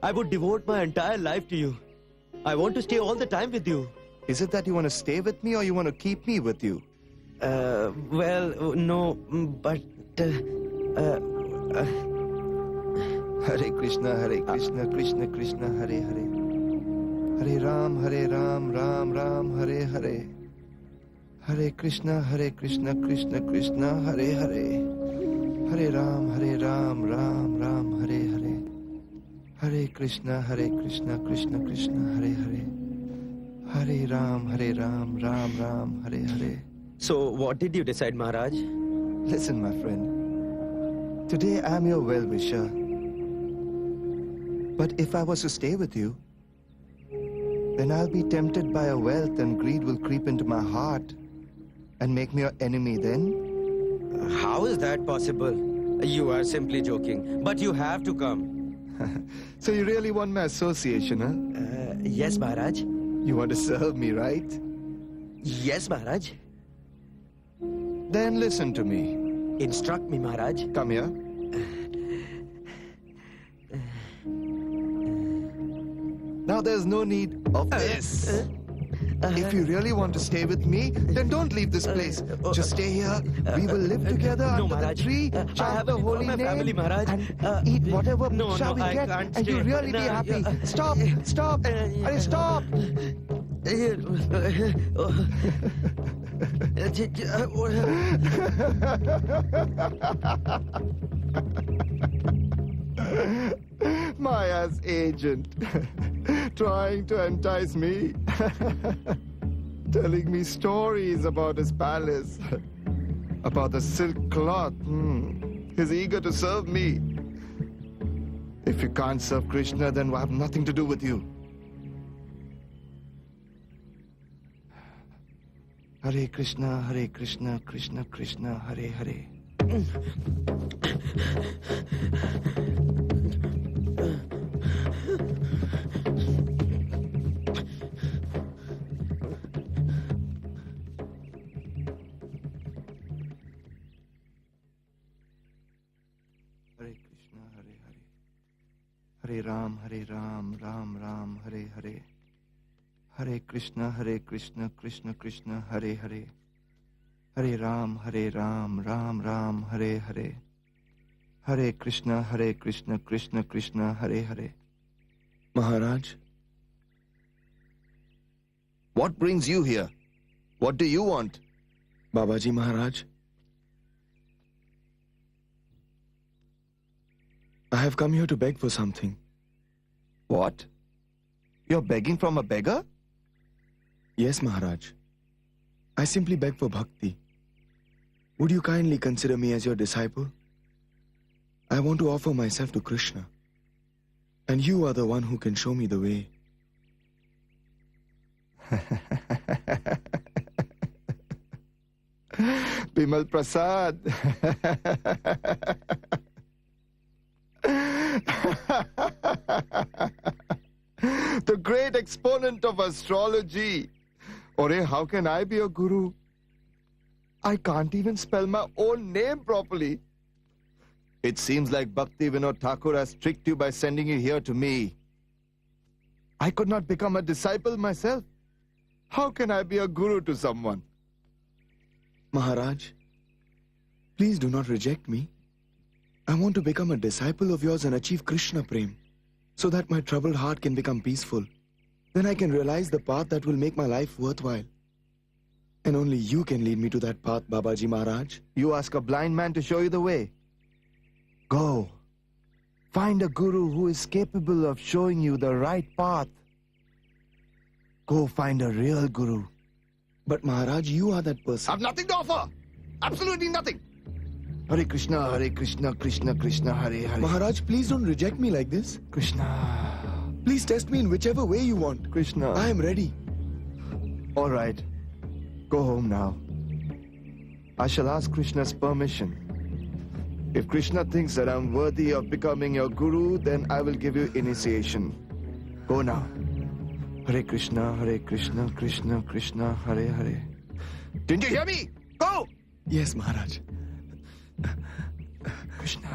I would devote my entire life to you. I want to stay all the time with you. Is it that you want to stay with me or you want to keep me with you? Well, no, but... Hare Krishna, Krishna Krishna, Hare Hare. Hare Ram, Ram Ram, Hare Hare. Hare Krishna, Krishna Krishna, Hare Hare. Hare Ram, Ram Ram, Hare Hare. Hare Krishna, Krishna Krishna, Hare Hare. Hare Ram, Ram Ram, Hare Hare. So, what did you decide, Maharaj? Listen, my friend. Today I'm your well-wisher. But if I was to stay with you, then I'll be tempted by a wealth and greed will creep into my heart and make me your enemy then. How is that possible? You are simply joking, but you have to come. So you really want my association, huh? Yes, Maharaj. You want to serve me, right? Yes, Maharaj. Then listen to me. Instruct me, Maharaj. Come here. Now there's no need of this. If you really want to stay with me, then don't leave this place. Just stay here. We will live together No, under the Maharaj. tree, I chant have the informed holy my name, family, Maharaj. and eat whatever No, shall no, we I get, can't and you stay. really be No, happy. Stop! Stop! Hurry, stop! Maya's agent, trying to entice me, telling me stories about his palace, about the silk cloth. He's eager to serve me. If you can't serve Krishna, then we'll have nothing to do with you. Hare Krishna, Krishna Krishna, Hare Hare. Hare Ram, Ram Ram, Hare Hare. Hare Krishna, Krishna Krishna, Hare Hare. Hare Ram, Ram Ram, Hare Hare. Hare Krishna, Krishna Krishna, Hare Hare. Maharaj, what brings you here? What do you want? Babaji Maharaj, I have come here to beg for something. What? You're begging from a beggar? Yes, Maharaj. I simply beg for bhakti. Would you kindly consider me as your disciple? I want to offer myself to Krishna. And you are the one who can show me the way. Bimal Prasad. The great exponent of astrology. Ore, how can I be a guru? I can't even spell my own name properly. It seems like Bhakti Vinod Thakur has tricked you by sending you here to me. I could not become a disciple myself. How can I be a guru to someone? Maharaj, please do not reject me. I want to become a disciple of yours and achieve Krishna Prem, so that my troubled heart can become peaceful. Then I can realize the path that will make my life worthwhile. And only you can lead me to that path, Babaji Maharaj. You ask a blind man to show you the way. Go. Find a guru who is capable of showing you the right path. Go find a real guru. But Maharaj, you are that person. I've nothing to offer. Absolutely nothing. Hare Krishna, Krishna Krishna, Hare Hare. Maharaj, please don't reject me like this. Krishna. Please test me in whichever way you want. Krishna. I am ready. All right. Go home now. I shall ask Krishna's permission. If Krishna thinks that I'm worthy of becoming your guru, then I will give you initiation. Go now. Hare Krishna, Krishna Krishna, Hare Hare. Didn't you hear me? Go! Yes, Maharaj. Krishna.